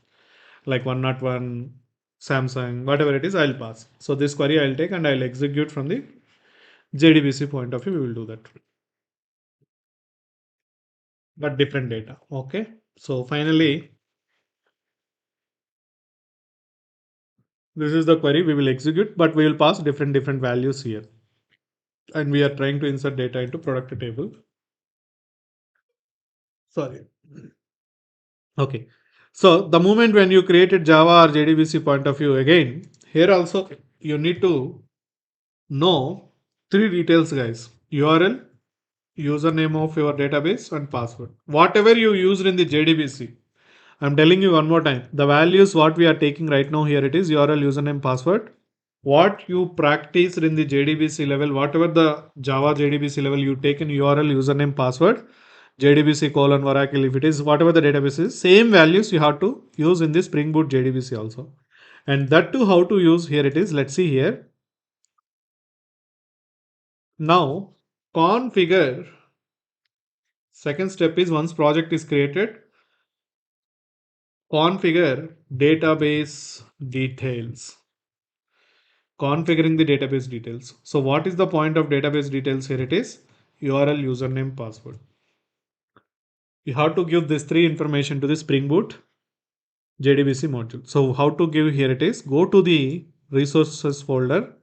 like 101, Samsung, whatever it is, I'll pass. So this query I'll take and I'll execute from the JDBC point of view. We will do that, but different data. Okay. So finally, this is the query we will execute, but we will pass different values here. And we are trying to insert data into product table. Sorry. Okay. So the moment when you created Java or JDBC point of view again, here also you need to know three details, guys. URL, username of your database and password. Whatever you used in the JDBC, I'm telling you one more time. The values what we are taking right now here it is URL, username, password. What you practiced in the JDBC level, whatever the Java JDBC level you take in URL, username, password, JDBC colon Oracle, if it is whatever the database is, same values you have to use in the Spring Boot JDBC also. And that too, how to use here it is. Let's see here. Now configure. Second step is once project is created, configure database details. Configuring the database details. So what is the point of database details here? It is URL, username, password. You have to give this three information to the Spring Boot JDBC module. So how to give here it is go to the resources folder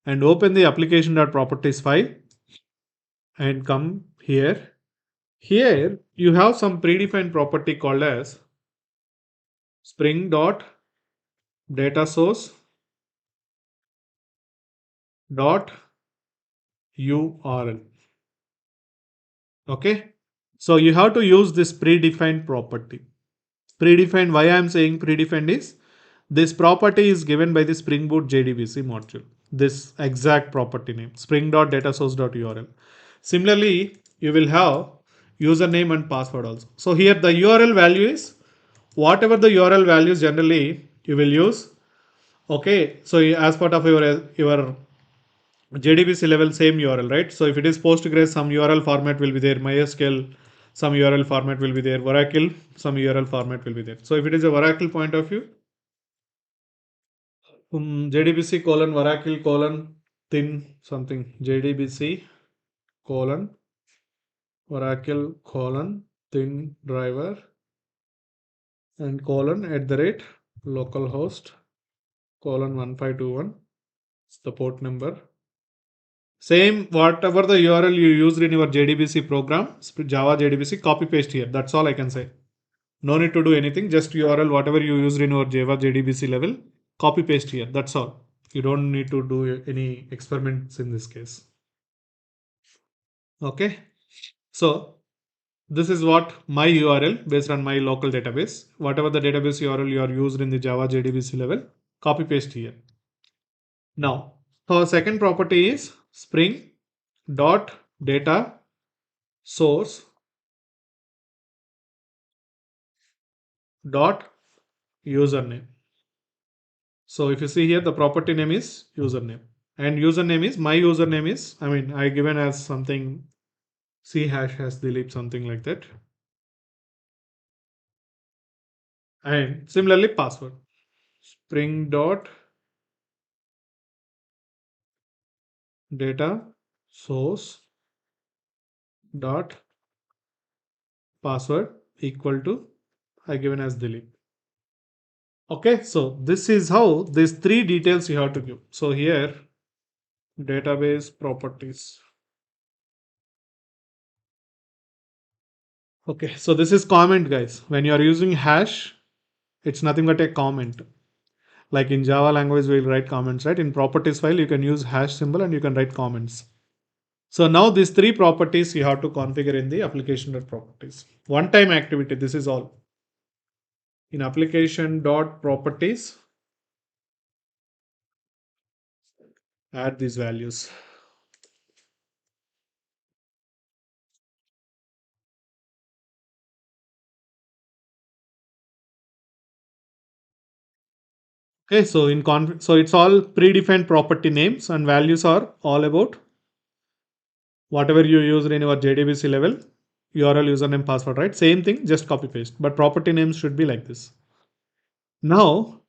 and open the application.properties file and come here. Here you have some predefined property called as spring.data source dot URL. Okay. So you have to use this predefined property. Predefined, why I am saying predefined is this property is given by the Spring Boot JDBC module. This exact property name, spring.datasource.url. Similarly, you will have username and password also. So here the URL value is whatever the URL values generally you will use. Okay, so as part of your JDBC level same URL, right? So if it is Postgres, some URL format will be there. MySQL, some URL format will be there. Oracle, some URL format will be there. So if it is a Oracle point of view, JDBC colon Oracle colon thin something JDBC colon Oracle colon thin driver and colon at the rate localhost colon 1521. It's the port number. Same whatever the URL you used in your JDBC program, Java JDBC, copy paste here. That's all I can say. No need to do anything. Just URL whatever you used in your Java JDBC level, copy paste here. That's all. You don't need to do any experiments in this case. Okay. So this is what my URL based on my local database. Whatever the database URL you are used in the Java JDBC level, copy paste here. Now, so second property is Spring dot data source dot username. So if you see here, the property name is username and username is my username is, I mean, I given as something C hash has Dilip, something like that. And similarly password spring dot data source dot password equal to I given as Dilip. Okay, so this is how these three details you have to give. So here database properties. Okay, so this is comment guys. When you are using hash, it's nothing but a comment. Like in Java language, we'll write comments, right? In properties file, you can use hash symbol and you can write comments. So now these three properties you have to configure in the application properties. One time activity, this is all. In application dot properties, add these values. Okay, so so it's all predefined property names and values are all about whatever you use in your JDBC level, URL, username, password, right? Same thing, just copy paste. But property names should be like this. Now,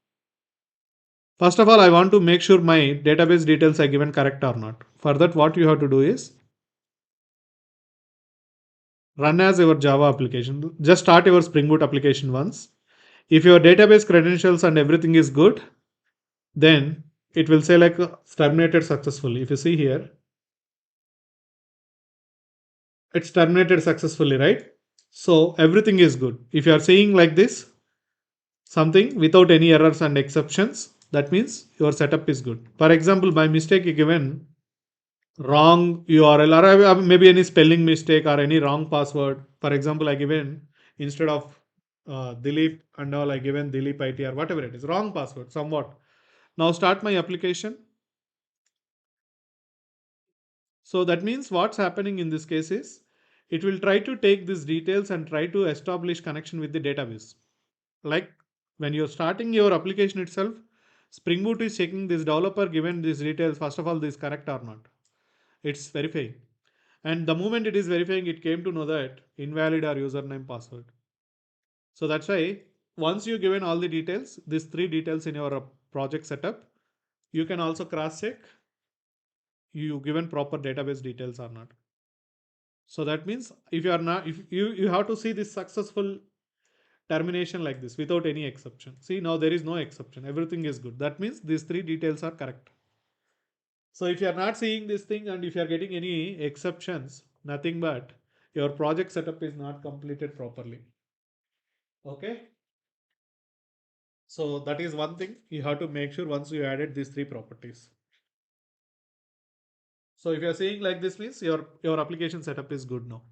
first of all, I want to make sure my database details are given correct or not. For that, what you have to do is run as your Java application. Just start your Spring Boot application once. If your database credentials and everything is good, then it will say like terminated successfully. If you see here, it's terminated successfully, right? So everything is good. If you are seeing like this, something without any errors and exceptions, that means your setup is good. For example, by mistake you given wrong URL or maybe any spelling mistake or any wrong password. For example, I given instead of Dilip and all I given Dilip IT or whatever it is, wrong password somewhat. Now start my application. So that means what's happening in this case is it will try to take these details and try to establish connection with the database. Like when you're starting your application itself, Spring Boot is checking this developer given these details. First of all, this correct or not. It's verifying. And the moment it is verifying, it came to know that invalid or username password. So that's why once you given all the details, these three details in your project setup, you can also cross check you given proper database details or not. So that means if you are not, if you have to see this successful termination like this without any exception. See now there is no exception. Everything is good. That means these three details are correct. So if you are not seeing this thing and if you are getting any exceptions, nothing but your project setup is not completed properly. Okay. So that is one thing you have to make sure once you added these three properties. So if you're saying like this means your application setup is good now.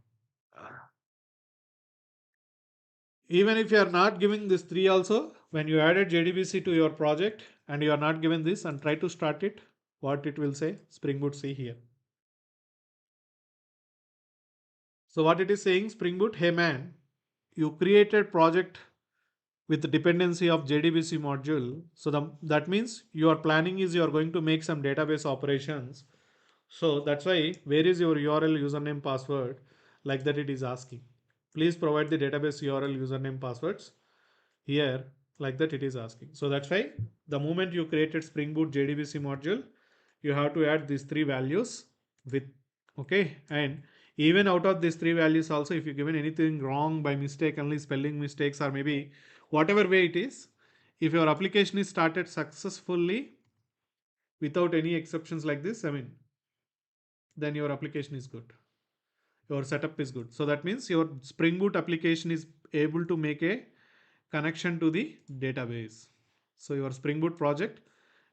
Even if you are not giving this three also, when you added JDBC to your project and you are not given this and try to start it, what it will say, Spring Boot see here. So what it is saying, Spring Boot, hey man, you created project with the dependency of JDBC module. So that means your planning is you are going to make some database operations. So that's why where is your URL username password like that it is asking. Please provide the database URL username passwords here like that it is asking. So that's why the moment you created Spring Boot JDBC module, you have to add these three values with okay. And even out of these three values also, if you given anything wrong by mistake, only spelling mistakes or maybe whatever way it is, if your application is started successfully without any exceptions like this, I mean, then your application is good. Your setup is good. So that means your Spring Boot application is able to make a connection to the database. So your Spring Boot project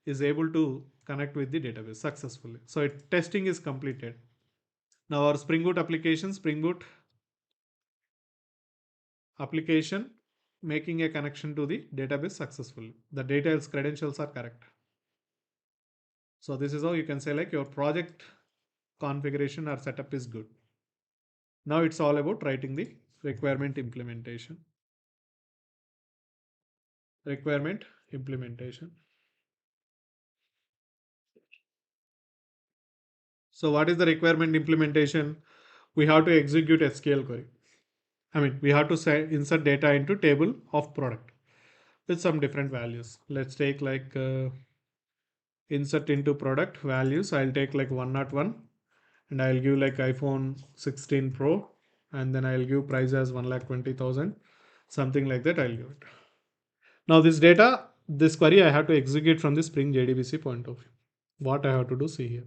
is able to connect with the database successfully. So testing is completed. Now our Spring Boot application, Spring Boot application making a connection to the database successfully. The details credentials are correct. So this is how you can say like your project configuration or setup is good. Now it's all about writing the requirement implementation. Requirement implementation. So what is the requirement implementation? We have to execute SQL query. I mean, we have to say, insert data into table of product with some different values. Let's take like insert into product values. I'll take like 101 and I'll give like iPhone 16 Pro and then I'll give price as 1,20,000, something like that. I'll give it. Now this data, this query I have to execute from the Spring JDBC point of view. What I have to do, see here.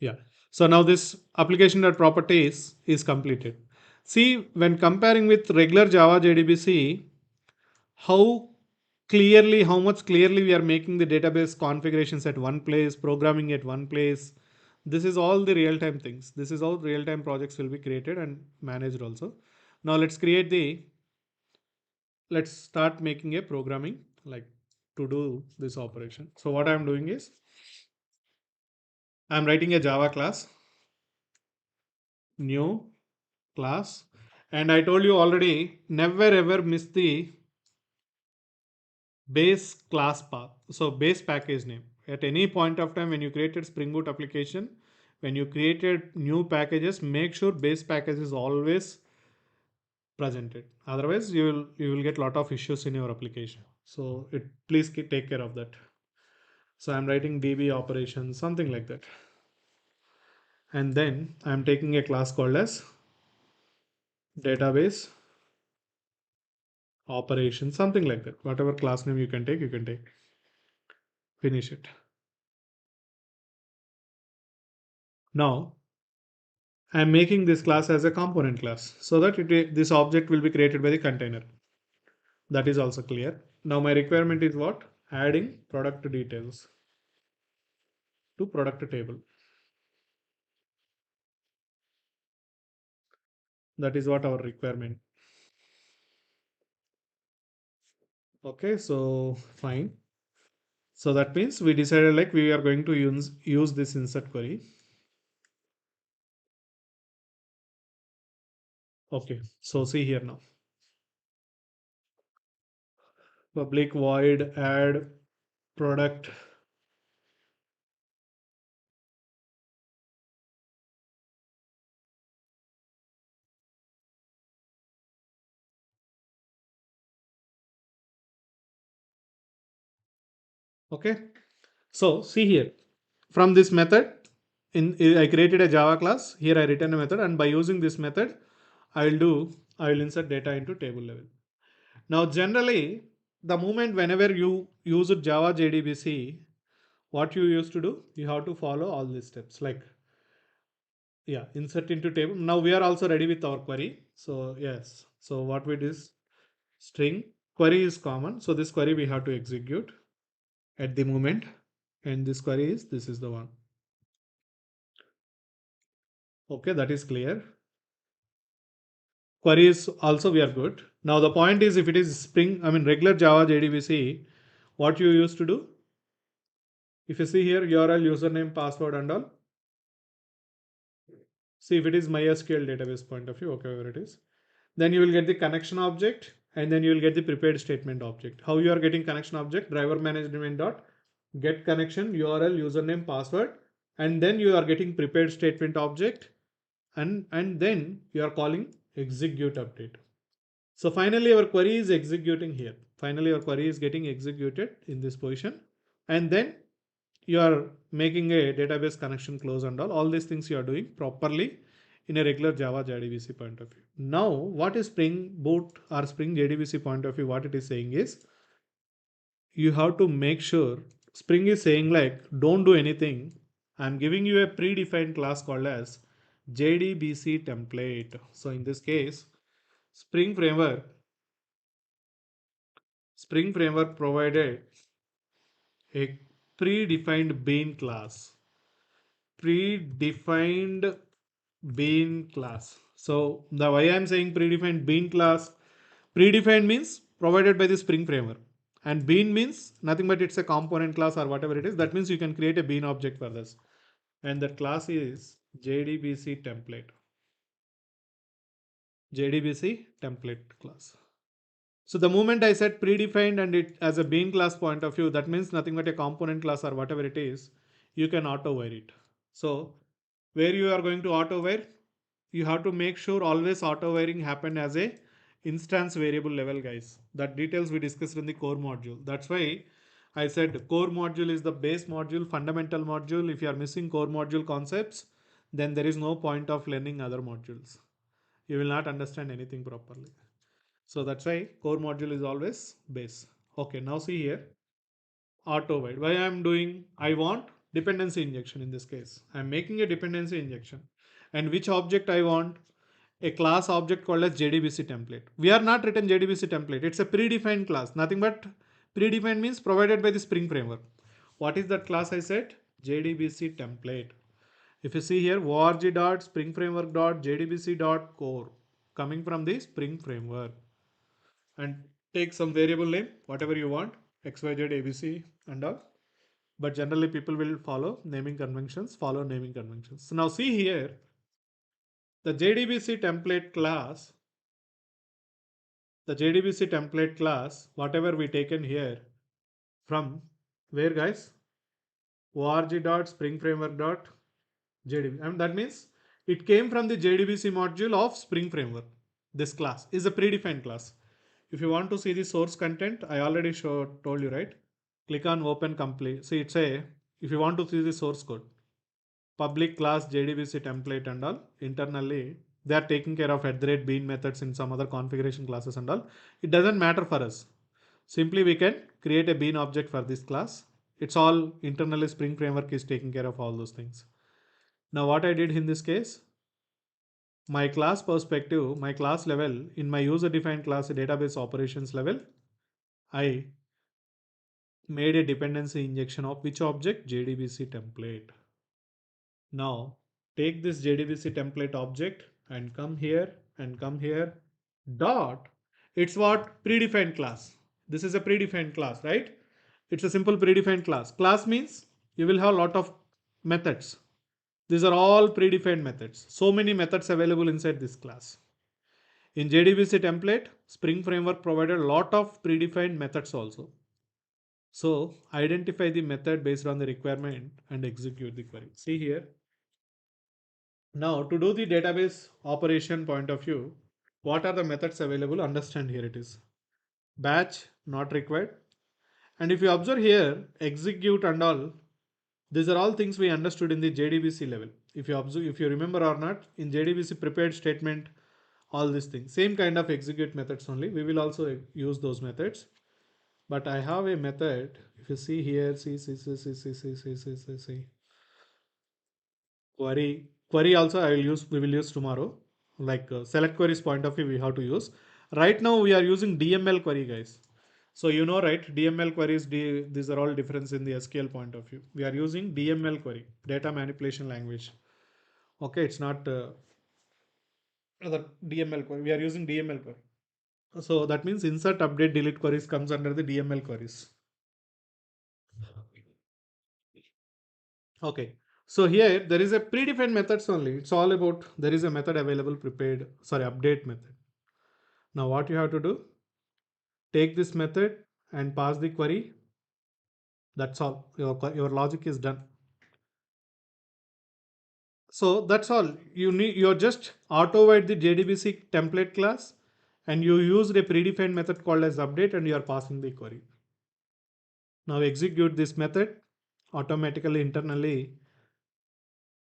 Yeah. So now this application.properties is completed. See, when comparing with regular Java JDBC, how how much clearly we are making the database configurations at one place, programming at one place. This is all the real-time things. This is all real-time projects will be created and managed also. Now let's start making a programming like to do this operation. So what I'm doing is I'm writing a Java class, new class, and I told you already, never ever miss the base class path. So base package name. At any point of time when you created Spring Boot application, when you created new packages, make sure base package is always presented. Otherwise, you will get a lot of issues in your application. So please take care of that. So I'm writing DB operation, something like that. And then I'm taking a class called as database operation, something like that. Whatever class name you can take, finish it. Now I'm making this class as a component class so that this object will be created by the container. That is also clear. Now my requirement is what? Adding product details to product table. That is what our requirement. Okay, so fine. So that means we decided like we are going to use this insert query. Okay, so see here now. Public void add product. Okay, so see here from this method I created a Java class. Here I written a method, and by using this method, I will insert data into table level. Now, generally, the moment whenever you use Java JDBC, what you used to do, you have to follow all these steps like, yeah, insert into table. Now we are also ready with our query. So yes, so what we did is string query is common. So this query we have to execute at the moment. And this query is, this is the one. Okay, that is clear. Queries also we are good. Now the point is, if it is Spring, I mean regular Java JDBC, what you used to do? If you see here, URL, username, password and all. See if it is MySQL database point of view, okay, whatever it is. Then you will get the connection object and then you will get the prepared statement object. How you are getting connection object? Driver management dot get connection, URL, username, password, and then you are getting prepared statement object, and then you are calling execute update. So finally our query is executing here. Finally our query is getting executed in this position, and then you are making a database connection close and all these things you are doing properly in a regular Java JDBC point of view. Now what is Spring Boot or Spring JDBC point of view, what it is saying is, you have to make sure, Spring is saying like, don't do anything. I'm giving you a predefined class called as JDBC template. So in this case, Spring Framework Spring Framework provided a predefined bean class. Predefined bean class. So the why I'm saying predefined bean class, predefined means provided by the Spring Framework. And bean means nothing but it's a component class or whatever it is. That means you can create a bean object for this. And that class is JDBC template. JDBC template class. So the moment I said predefined and it as a bean class point of view, that means nothing but a component class or whatever it is, you can auto wire it. So where you are going to auto wire, you have to make sure always auto wiring happen as a instance variable level, guys. That details we discussed in the core module. That's why I said core module is the base module, fundamental module. If you are missing core module concepts, then there is no point of learning other modules. You will not understand anything properly. So that's why core module is always base. Okay, now see here, auto wide. Why I am doing, I want dependency injection in this case. I am making a dependency injection. And which object I want? A class object called as JDBC template. We are not written JDBC template. It's a predefined class. Nothing but predefined means provided by the Spring Framework. What is that class I said? JDBC template. If you see here, org.springframework.jdbc.core coming from the Spring Framework, and take some variable name, whatever you want, XYZ, ABC and all. But generally people will follow naming conventions, So now see here, the JDBC template class, whatever we taken here from where, guys? org.springframework.jdbc. And that means it came from the JDBC module of Spring Framework. This class is a predefined class. If you want to see the source content, I already told you, right? Click on open complete. See, it's a, if you want to see the source code, public class JDBC template and all, internally, they are taking care of @bean methods in some other configuration classes and all. It doesn't matter for us. Simply we can create a bean object for this class. It's all internally Spring Framework is taking care of all those things. Now what I did in this case, my class perspective, my class level, in my user defined class database operations level, I made a dependency injection of which object? JDBC template. Now take this JDBC template object and come here and come here. Dot. It's what? Predefined class. This is a predefined class, right? It's a simple predefined class. Class means you will have a lot of methods. These are all predefined methods. So many methods available inside this class. In JDBC template, Spring Framework provided a lot of predefined methods also. So identify the method based on the requirement and execute the query. See here. Now to do the database operation point of view, what are the methods available? Understand here it is. Batch not required. And if you observe here, execute and all, these are all things we understood in the JDBC level. If you observe, if you remember or not, in JDBC prepared statement, all these things, same kind of execute methods only. We will also use those methods. But I have a method. If you see here, see. Query also I will use. We will use tomorrow. Like select queries point of view, we have to use. Right now we are using DML query, guys. So you know, right? DML queries, these are all difference in the SQL point of view. We are using DML query, data manipulation language. Okay, it's not other DML query. We are using DML query. So that means insert, update, delete queries comes under the DML queries. Okay. So here there is a predefined methods only. It's all about there is a method available prepared, sorry, update method. Now what you have to do, take this method and pass the query. That's all. Your logic is done. So that's all. You're just auto-write the JDBC template class and you used a predefined method called as update and you are passing the query. Now execute this method automatically internally.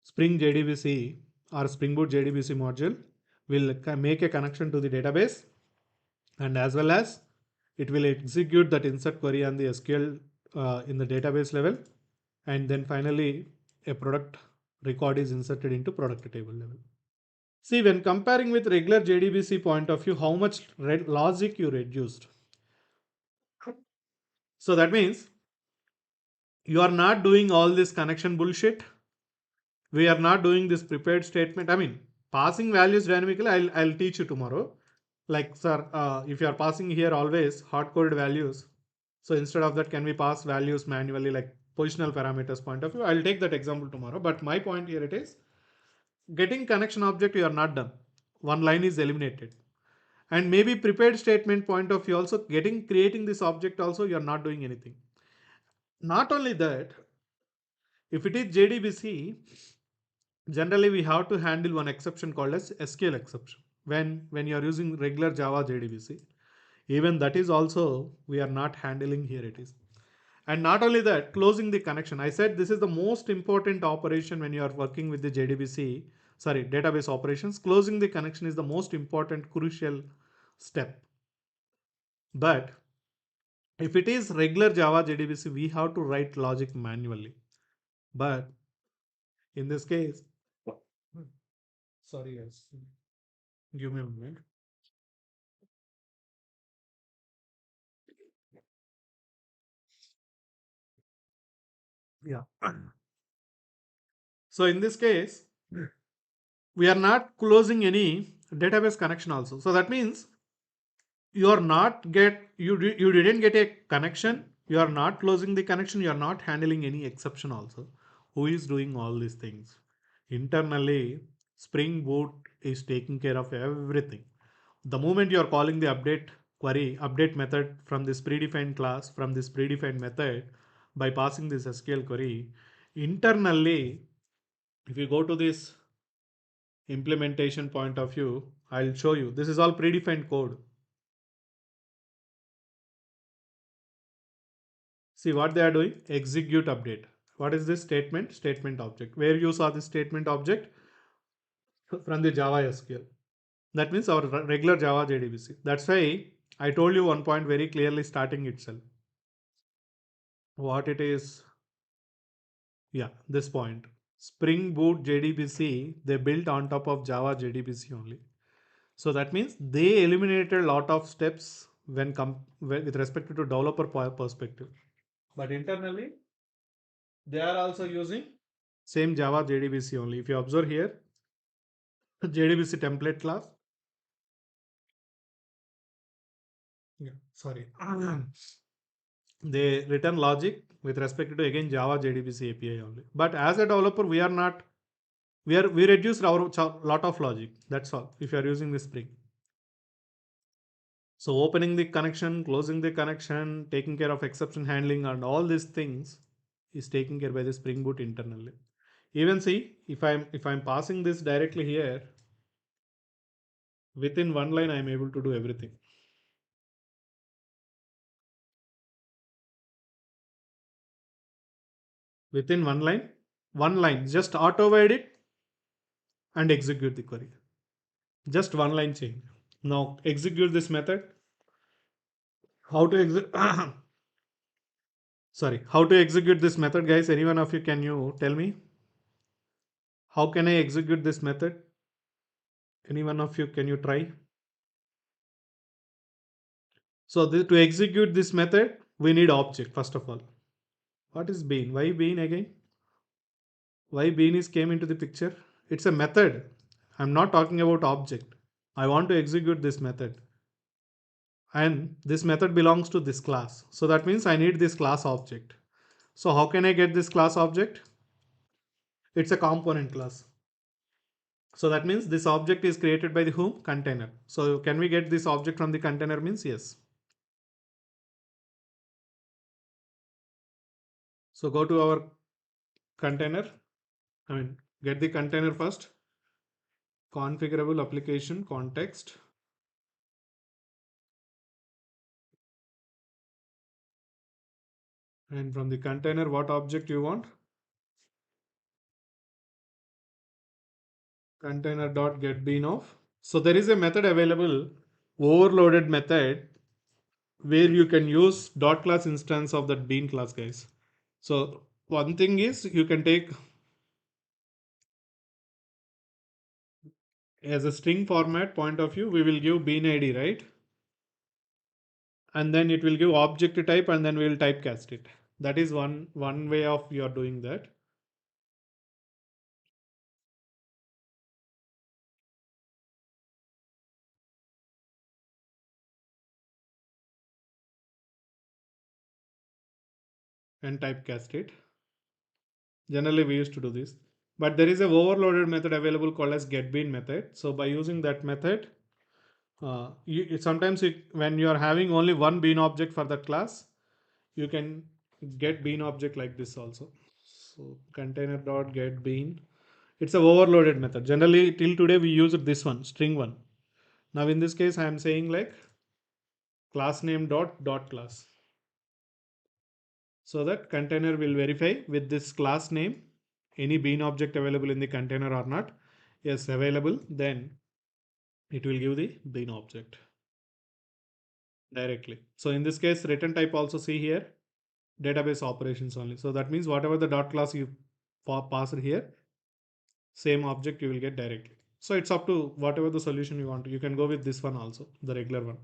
Spring JDBC or Spring Boot JDBC module will make a connection to the database, and as well as it will execute that insert query on the SQL in the database level, and then finally a product record is inserted into product table level. See, when comparing with regular JDBC point of view, how much logic you reduced. So that means you are not doing all this connection bullshit. We are not doing this prepared statement. I mean, passing values dynamically, I'll teach you tomorrow. Like, sir, if you are passing here always hard coded values, so instead of that, can we pass values manually, like positional parameters point of view? I'll take that example tomorrow. But my point here it is getting connection object, you are not done. One line is eliminated. And maybe prepared statement point of view also creating this object also, you are not doing anything. Not only that, if it is JDBC, generally we have to handle one exception called as SQL exception when you are using regular Java JDBC. Even that is also we are not handling here it is. And not only that, closing the connection. I said this is the most important operation when you are working with the JDBC, sorry, database operations. Closing the connection is the most important crucial step. But if it is regular Java JDBC, we have to write logic manually. But in this case, sorry, yes, give me a moment. Yeah. So in this case, we are not closing any database connection also. So that means you are not you didn't get a connection. You are not closing the connection. You are not handling any exception also. Who is doing all these things? Internally, Spring Boot is taking care of everything. The moment you are calling the update query, update method from this predefined class, from this predefined method by passing this SQL query, internally, if you go to this implementation point of view, I'll show you. This is all predefined code. See what they are doing? Execute update. What is this statement? Statement object. Where you saw this statement object? From the Java SQL. That means our regular Java JDBC. That's why I told you one point very clearly starting itself. What it is? Yeah, this point. Spring Boot JDBC, they built on top of Java JDBC only. So that means they eliminated a lot of steps with respect to developer perspective. But internally, they are also using same Java JDBC only. If you observe here, JDBC template class. Yeah, sorry. They return logic with respect to again Java JDBC API only. But as a developer, we are not. We reduced our lot of logic. That's all. If you are using this Spring. So opening the connection, closing the connection, taking care of exception handling, and all these things is taken care by the Spring Boot internally. Even see if I'm passing this directly here, within one line I am able to do everything. Within one line, just auto override it and execute the query. Just one line change. Now execute this method. How to execute? Sorry, how to execute this method, guys? Any one of you, can you tell me? How can I execute this method? Any one of you, can you try? So to execute this method, we need object first of all. What is bean? Why bean again? Why bean is came into the picture? It's a method. I'm not talking about object. I want to execute this method. And this method belongs to this class. So that means I need this class object. So how can I get this class object? It's a component class. So that means this object is created by the whom? Container. So can we get this object from the container means yes. So go to our container. Get the container first. Configurable application context. And from the container, what object you want? Container.getBeanOf. So there is a method available, overloaded method, where you can use dot class instance of that bean class, guys. So one thing is you can take as a string format point of view, we will give bean ID, right? And then it will give object type and then we will typecast it. That is one way of you are doing that. And typecast it. Generally we used to do this, but there is a overloaded method available called as getBean method. So by using that method, sometimes when you are having only one bean object for that class, you can get bean object like this also. So container.getBean, it's a overloaded method. Generally till today we use this one, string one. Now in this case I am saying like class name dot class, so that container will verify with this class name any bean object available in the container or not. Yes, available, then it will give the bean object directly. So in this case return type also see here database operations only. So that means whatever the dot class you pass here, same object you will get directly. So it's up to whatever the solution you want. You can go with this one also, the regular one.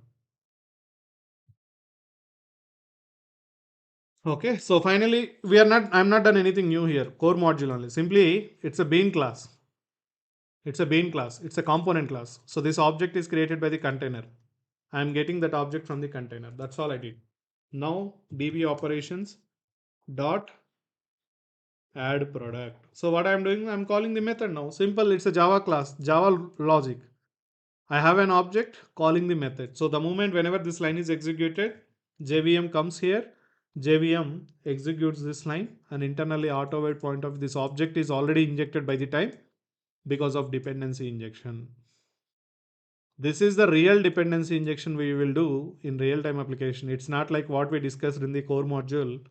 Okay, so finally I'm not done anything new here. Core module only. Simply it's a bean class. It's a bean class. It's a component class. So this object is created by the container. I'm getting that object from the container. That's all I did. Now DB operations dot add product. So what I'm doing, I'm calling the method now. Simple. It's a Java class, Java logic. I have an object calling the method. So the moment whenever this line is executed, JVM comes here. JVM executes this line and internally auto wait point of this object is already injected by the time because of dependency injection. This is the real dependency injection we will do in real-time application. It's not like what we discussed in the core module,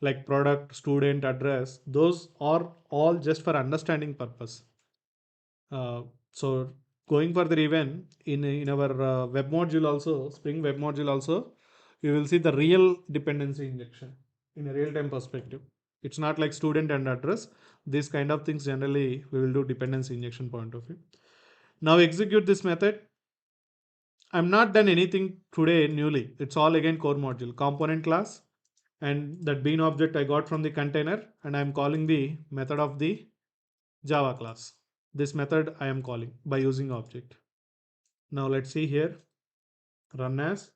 like product, student, address. Those are all just for understanding purpose. So going further even in our web module also, Spring web module also, you will see the real dependency injection in a real-time perspective. It's not like student and address. These kind of things generally we will do dependency injection point of view. Now execute this method. I'm not done anything today newly. It's all again core module, component class, and that bean object I got from the container, and I'm calling the method of the Java class. This method I am calling by using object. Now let's see here, run as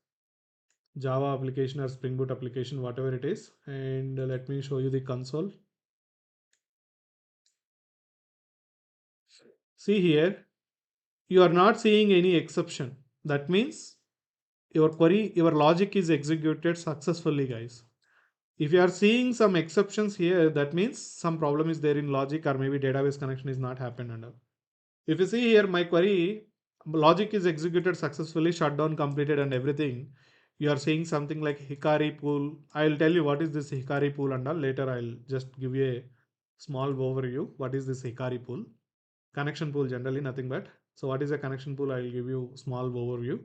Java application or Spring Boot application, whatever it is. And let me show you the console. See here, you are not seeing any exception. That means your query, your logic is executed successfully, guys. If you are seeing some exceptions here, that means some problem is there in logic or maybe database connection is not happened under. If you see here, my query logic is executed successfully, shutdown completed and everything. You are seeing something like Hikari pool. I'll tell you what is this Hikari pool and all. Later I'll just give you a small overview. What is this Hikari pool? Connection pool generally nothing but. So what is a connection pool? I'll give you small overview.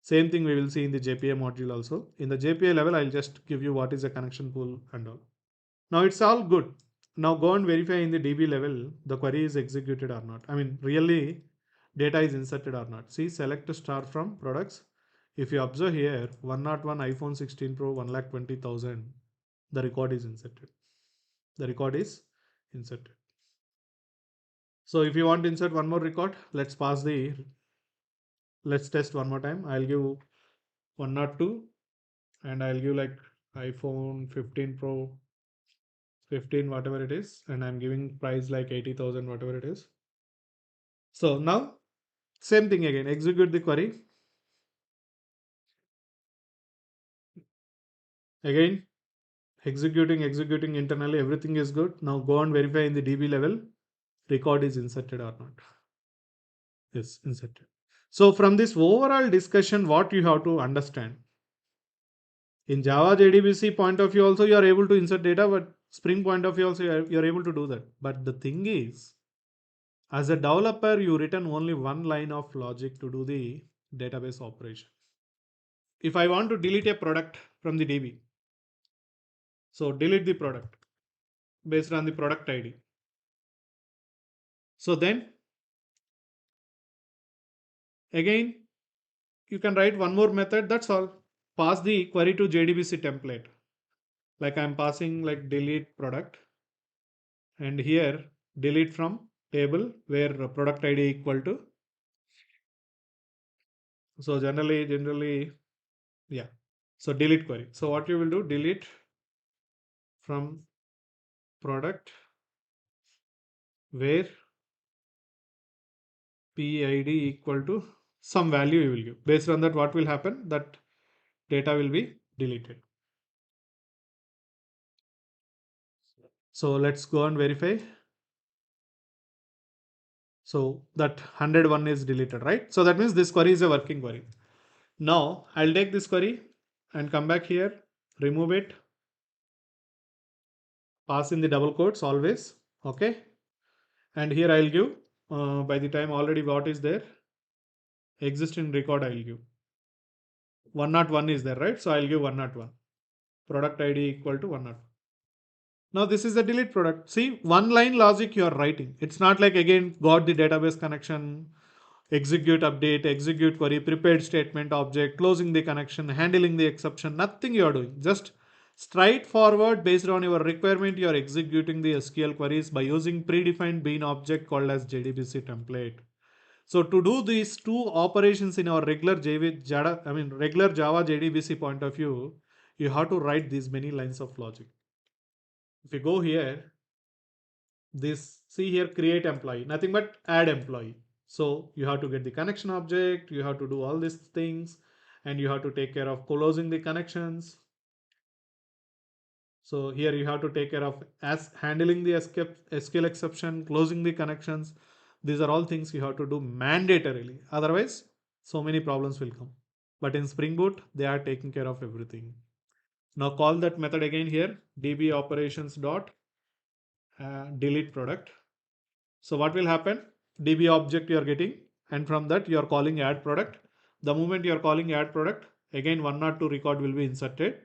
Same thing we will see in the JPA module also. In the JPA level, I'll just give you what is a connection pool and all. Now it's all good. Now go and verify in the DB level, the query is executed or not. I mean, really data is inserted or not. See, select star from products. If you observe here, 101 iPhone 16 Pro, 1,20,000, the record is inserted. The record is inserted. So if you want to insert one more record, let's test one more time. I'll give 102 and I'll give like iPhone 15 Pro, 15, whatever it is. And I'm giving price like 80,000, whatever it is. So now same thing again, execute the query. Again, executing internally, everything is good. Now go and verify in the DB level, record is inserted or not. Yes, inserted. So from this overall discussion, what you have to understand, in Java JDBC point of view also you are able to insert data, but Spring point of view also you are able to do that. But the thing is, as a developer, you written only one line of logic to do the database operation. If I want to delete a product from the DB, so delete the product based on the product ID. So then again, you can write one more method. That's all. Pass the query to JDBC template. Like I'm passing like delete product, and here delete from table where product ID equal to. So generally, yeah. So delete query. So what you will do, delete from product where PID equal to some value you will give. Based on that, what will happen? That data will be deleted. So let's go and verify. So that 101 is deleted, right? So that means this query is a working query. Now I'll take this query and come back here, remove it, pass in the double quotes always. Okay. And here I'll give, by the time already what is there, existing record I'll give. 101 is there, right? So I'll give 101. Product ID equal to 101. Now this is the delete product. See, one line logic you are writing. It's not like again got the database connection, execute update, execute query, prepared statement object, closing the connection, handling the exception. Nothing you are doing. Just straightforward based on your requirement, you are executing the SQL queries by using predefined bean object called as JDBC template. So to do these two operations in our regular regular Java JDBC point of view, you have to write these many lines of logic. If you go here, this see here create employee, nothing but add employee. So you have to get the connection object, you have to do all these things, and you have to take care of closing the connections. So here you have to take care of as handling the SQL exception, closing the connections. These are all things you have to do mandatorily. Otherwise, so many problems will come. But in Spring Boot, they are taking care of everything. Now call that method again here, db operations dot delete product. So what will happen? DB object you are getting, and from that you are calling add product. The moment you are calling add product, again 102 record will be inserted.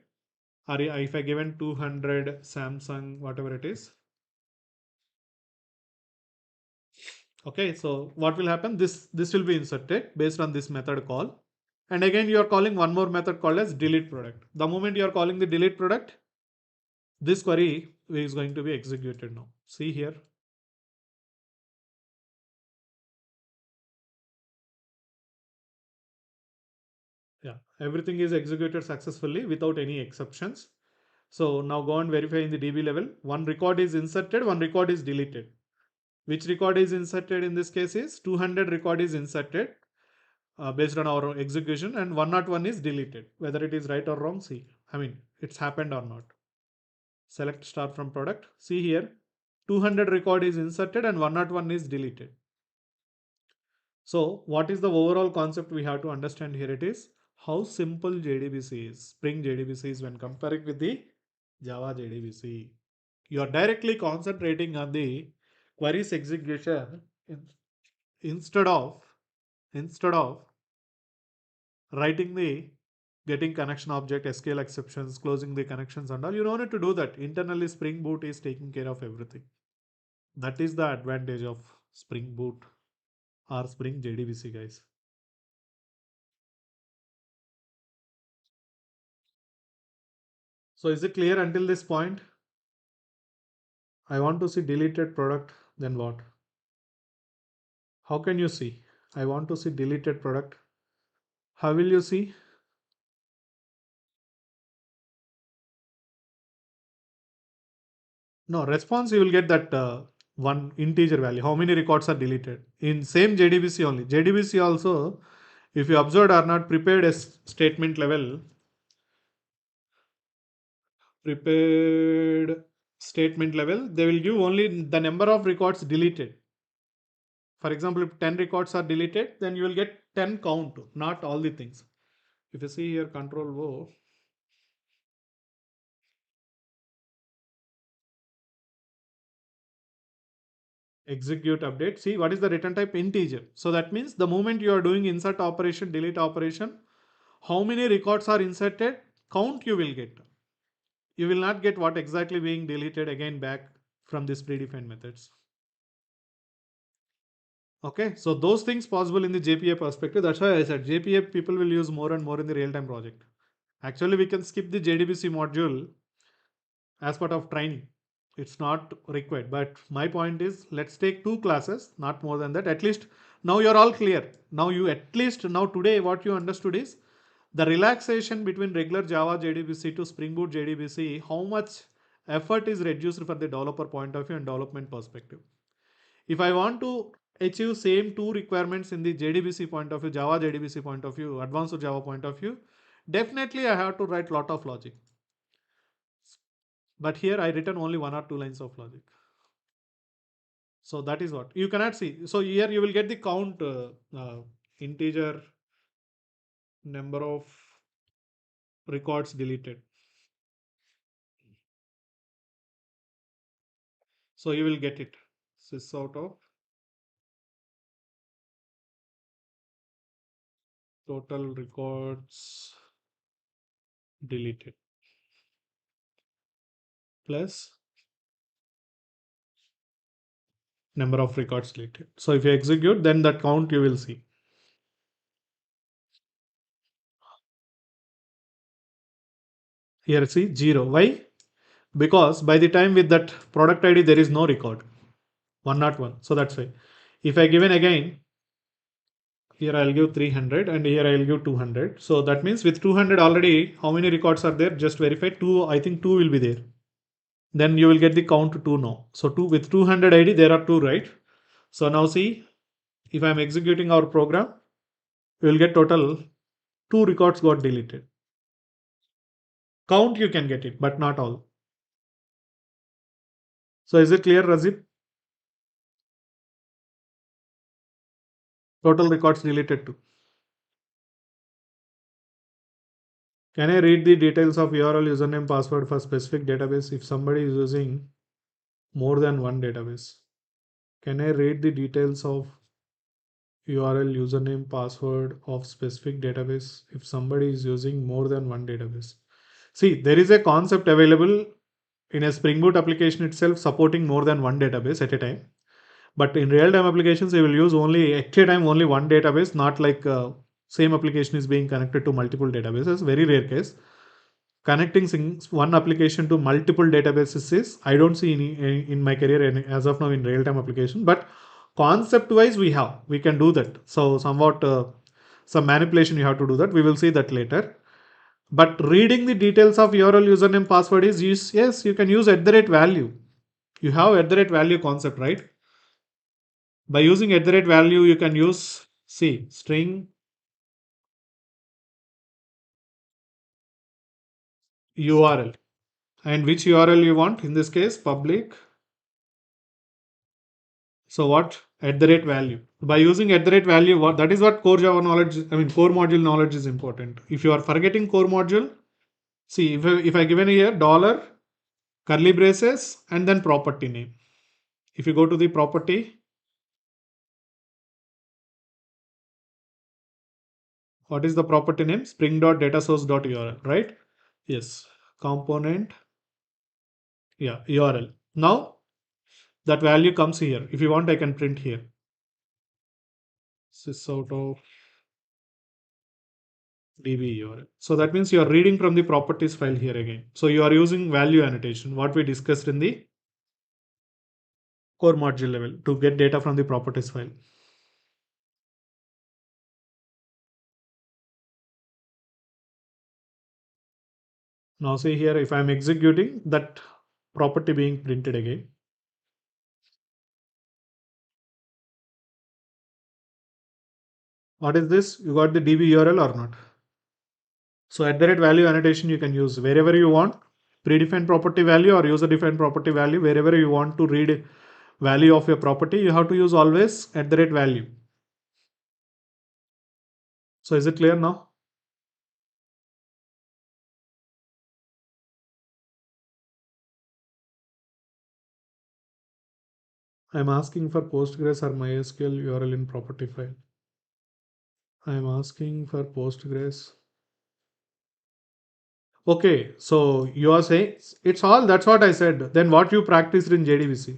Or if I given 200 Samsung, whatever it is. Okay, so what will happen? This will be inserted based on this method call. And again you are calling one more method called as delete product. The moment you are calling the delete product, this query is going to be executed now. See here. Yeah, everything is executed successfully without any exceptions. So now go and verify in the DB level. One record is inserted, one record is deleted. Which record is inserted in this case is 200 record is inserted based on our execution, and 101 is deleted. Whether it is right or wrong, see. I mean, it's happened or not. Select star from product. See here, 200 record is inserted and 101 is deleted. So what is the overall concept we have to understand here? It is how simple JDBC is, Spring JDBC is when comparing with the Java JDBC. You are directly concentrating on the queries execution instead of writing the getting connection object, SQL exceptions, closing the connections and all. You don't need to do that. Internally, Spring Boot is taking care of everything. That is the advantage of Spring Boot or Spring JDBC, guys. So is it clear until this point? I want to see deleted product, then what? How can you see? I want to see deleted product. How will you see? No, response you will get that one integer value. How many records are deleted? In same JDBC only. JDBC also, if you observed are not prepared as statement level, prepared statement level, they will give only the number of records deleted. For example, if 10 records are deleted, then you will get 10 count, not all the things. If you see here, control O, execute update. See what is the return type? Integer. So that means the moment you are doing insert operation, delete operation, how many records are inserted, count you will get. You will not get what exactly being deleted again back from this predefined methods. Okay, so those things possible in the JPA perspective. That's why I said JPA people will use more and more in the real-time project. Actually, we can skip the JDBC module as part of training. It's not required. But my point is, let's take 2 classes, not more than that. At least now you're all clear. Now you at least now today what you understood is the relaxation between regular Java JDBC to Spring Boot JDBC, how much effort is reduced for the developer point of view and development perspective. If I want to achieve same 2 requirements in the JDBC point of view, Java JDBC point of view, advanced Java point of view, definitely I have to write lot of logic. But here I written only 1 or 2 lines of logic. So that is what you cannot see. So here you will get the count integer number of records deleted. So you will get it. Sys out of total records deleted plus number of records deleted. So if you execute, then that count you will see. Here see 0. Why? Because by the time with that product ID there is no record. 101. So that's why. If I given again, here I'll give 300 and here I'll give 200. So that means with 200 already, how many records are there? Just verify 2. I think 2 will be there. Then you will get the count to 2 now. So 2 with 200 ID, there are 2, right? So now see, if I'm executing our program, we will get total 2 records got deleted. Count you can get it, but not all. So is it clear, Razib? Total records deleted too. Can I read the details of URL, username, password for specific database if somebody is using more than one database? Can I read the details of URL, username, password of specific database if somebody is using more than one database? See, there is a concept available in a Spring Boot application itself supporting more than one database at a time. But in real-time applications, you will use only at a time only one database, not like same application is being connected to multiple databases. Very rare case. Connecting one application to multiple databases is I don't see any in my career as of now in real-time application. But concept-wise, we can do that. So somewhat some manipulation you have to do that. We will see that later. But reading the details of URL, username, password is yes, you can use @value. You have @value concept, right? By using @value, you can use string URL and which URL you want. In this case, public. So what @value. By using @value, what that is what core Java knowledge. I mean core module knowledge is important. If you are forgetting core module, see if I given here dollar curly braces and then property name. If you go to the property, what is the property name? Spring.datasource.url, right? Yes. Component. Yeah, URL. Now that value comes here. If you want, I can print here. Sys out of DB URL. So that means you are reading from the properties file here again. So you are using value annotation, what we discussed in the core module level to get data from the properties file. Now see here, if I'm executing that property being printed again. What is this? You got the DB URL or not? So at the rate value annotation, you can use wherever you want, predefined property value or user defined property value, wherever you want to read value of your property, you have to use always at the rate value. So is it clear now? I'm asking for Postgres or MySQL URL in property file. I'm asking for Postgres. Okay, so you are saying it's all, that's what I said. Then what you practiced in JDBC?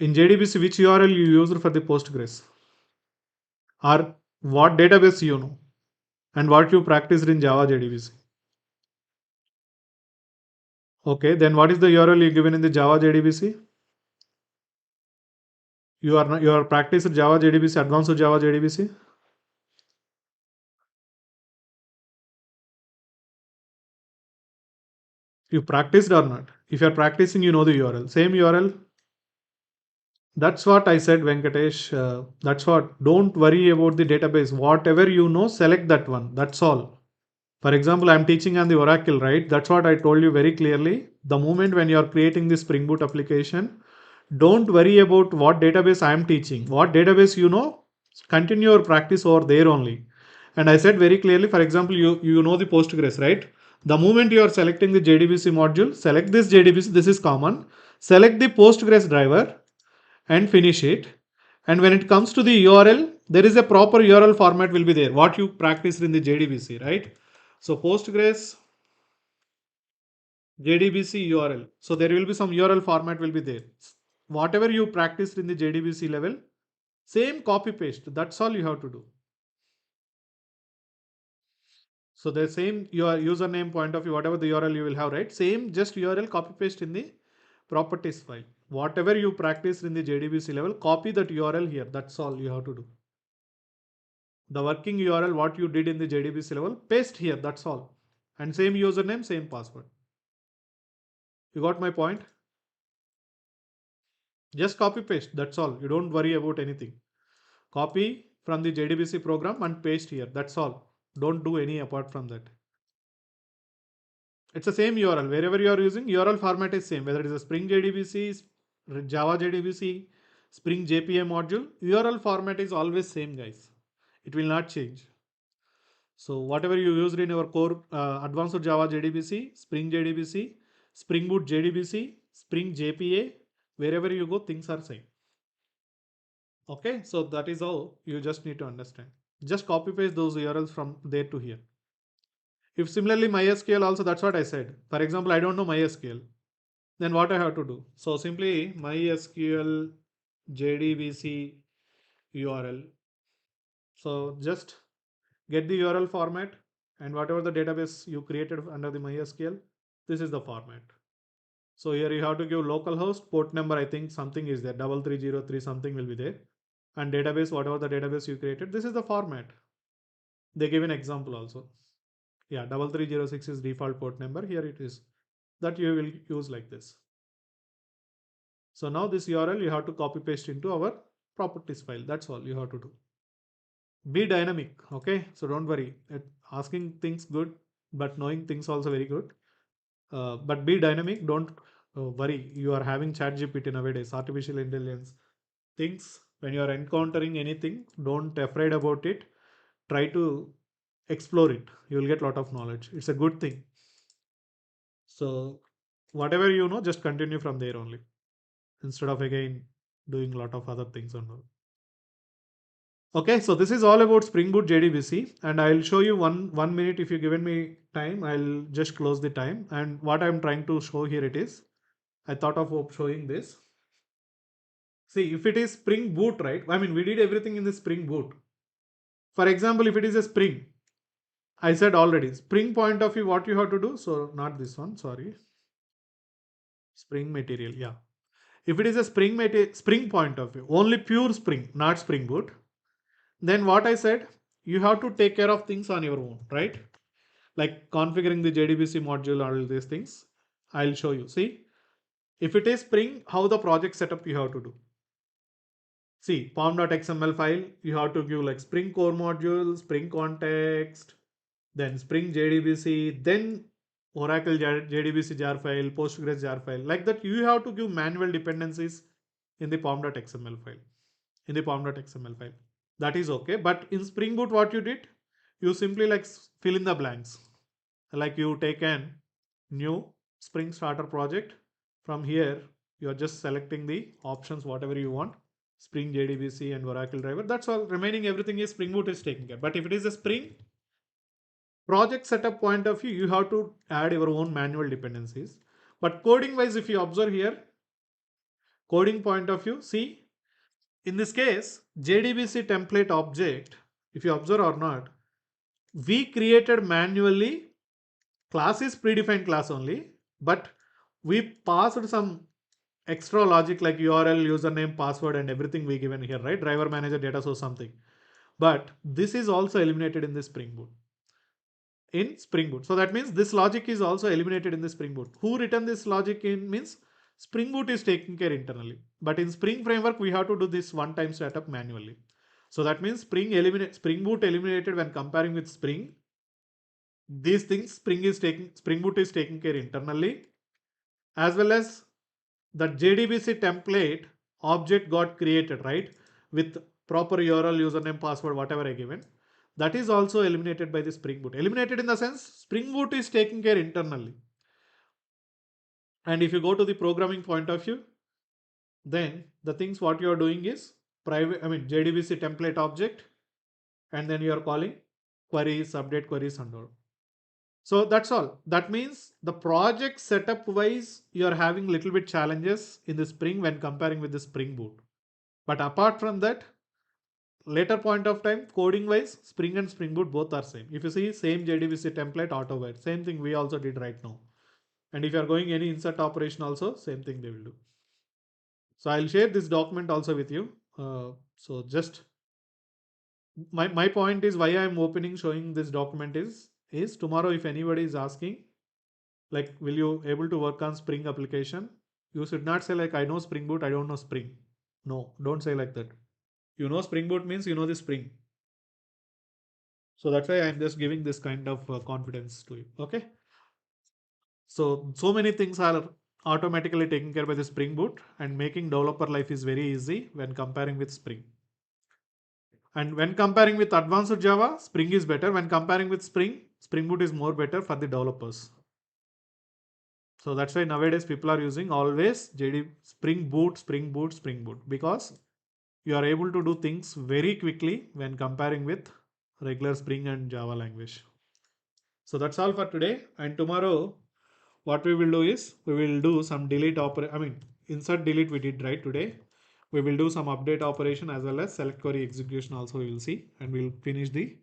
In JDBC, which URL you used for the Postgres? Or what database you know? And what you practiced in Java JDBC? Okay, then what is the URL you given in the Java JDBC? You are practiced Java JDBC, advanced Java JDBC. You practiced or not? If you are practicing, you know the URL. Same URL. That's what I said, Venkatesh. That's what. Don't worry about the database. Whatever you know, select that one. That's all. For example, I'm teaching on the Oracle, right? That's what I told you very clearly. The moment when you're creating the Spring Boot application, don't worry about what database I'm teaching. What database you know, continue your practice over there only. And I said very clearly, for example, you know the Postgres, right? The moment you are selecting the JDBC module, select this JDBC, this is common. Select the Postgres driver and finish it. And when it comes to the URL, there is a proper URL format will be there. What you practiced in the JDBC, right? So Postgres JDBC URL. So there will be some URL format will be there. Whatever you practiced in the JDBC level, same copy paste. That's all you have to do. So the same your username point of view, whatever the URL you will have, right? Same just URL copy paste in the properties file. Whatever you practiced in the JDBC level, copy that URL here. That's all you have to do. The working URL, what you did in the JDBC level, paste here. That's all. And same username, same password. You got my point? Just copy paste. That's all. You don't worry about anything. Copy from the JDBC program and paste here. That's all. Don't do any apart from that. It's the same URL. Wherever you are using, URL format is same. Whether it is a Spring JDBC, Java JDBC, Spring JPA module, URL format is always same, guys. It will not change. So whatever you used in your core advanced Java JDBC, Spring JDBC, Spring Boot JDBC, Spring JPA, wherever you go, things are same. Okay, so that is how you just need to understand. Just copy paste those URLs from there to here. If similarly MySQL also, that's what I said. For example, I don't know MySQL. Then what I have to do? So simply MySQL JDBC URL. So just get the URL format and whatever the database you created under the MySQL, this is the format. So here you have to give localhost port number. I think something is there, 3303 something will be there, and database, whatever the database you created. This is the format. They give an example also. Yeah, 3306 is default port number. Here it is that you will use like this. So now this URL you have to copy paste into our properties file. That's all you have to do. Be dynamic. Okay. So don't worry. Asking things good, but knowing things also very good. But be dynamic. Don't worry. You are having ChatGPT nowadays, artificial intelligence. Things when you are encountering anything, don't afraid about it. Try to explore it. You will get a lot of knowledge. It's a good thing. So whatever you know, just continue from there only instead of again doing a lot of other things on all. Okay, so this is all about Spring Boot JDBC, and I'll show you one minute. If you given me time, I'll just close the time. And what I'm trying to show here it is, I thought of showing this. See, if it is Spring Boot, right? I mean, we did everything in the Spring Boot. For example, if it is a spring, I said already, spring point of view, what you have to do. So not this one, sorry. Spring material, yeah. If it is a spring point of view, only pure spring, not Spring Boot, then what I said, you have to take care of things on your own, right? Like configuring the JDBC module, all these things. I'll show you. See, if it is Spring, how the project setup you have to do. See, pom.xml file, you have to give like Spring core module, Spring context, then Spring JDBC, then Oracle JDBC jar file, Postgres jar file. Like that, you have to give manual dependencies in the pom.xml file. In the pom.xml file. That is okay. But in Spring Boot, what you did, you simply like fill in the blanks. Like you take an new Spring Starter project. From here, you are just selecting the options, whatever you want. Spring JDBC and Oracle driver. That's all. Remaining everything is Spring Boot is taking care. But if it is a Spring project setup point of view, you have to add your own manual dependencies. But coding wise, if you observe here, coding point of view, see, in this case, JDBC template object, if you observe or not, we created manually. Class is predefined class only, but we passed some extra logic like URL, username, password, and everything we given here, right? Driver manager, data source, something. But this is also eliminated in the Spring Boot. In Spring Boot. So that means this logic is also eliminated in the Spring Boot. Who written this logic in means Spring Boot is taking care internally. But in Spring Framework, we have to do this one-time setup manually. So that means Spring Boot eliminated when comparing with Spring. These things Spring Boot is taking care internally, as well as the JDBC template object got created, right? With proper URL, username, password, whatever I given. That is also eliminated by the Spring Boot. Eliminated in the sense Spring Boot is taking care internally. And if you go to the programming point of view, then the things what you are doing is JDBC template object, and then you are calling queries, update queries, and all. So that's all. That means the project setup wise, you are having little bit challenges in the Spring when comparing with the Spring Boot. But apart from that, later point of time, coding wise, Spring and Spring Boot both are same. If you see same JDBC template auto same thing we also did right now. And if you are going any insert operation also, same thing they will do. So I'll share this document also with you. So just my point is why I'm opening showing this document is tomorrow if anybody is asking like will you able to work on Spring application, you should not say like I know Spring Boot, I don't know Spring. No, don't say like that. You know Spring Boot means you know the Spring. So that's why I'm just giving this kind of confidence to you. Okay. So many things are automatically taken care by the Spring Boot, and making developer life is very easy when comparing with Spring. And when comparing with advanced Java, Spring is better. When comparing with Spring, Spring Boot is more better for the developers. So that's why nowadays people are using always Spring Boot, Spring Boot, Spring Boot, because you are able to do things very quickly when comparing with regular Spring and Java language. So that's all for today. And tomorrow, what we will do is we will do some insert delete we did right today. We will do some update operation as well as select query execution also we will see, and we'll finish the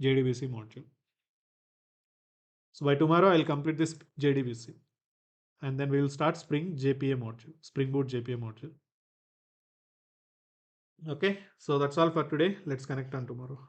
JDBC module. So by tomorrow I'll complete this JDBC, and then we will start Spring JPA module, Spring Boot JPA module. Okay, so that's all for today. Let's connect on tomorrow.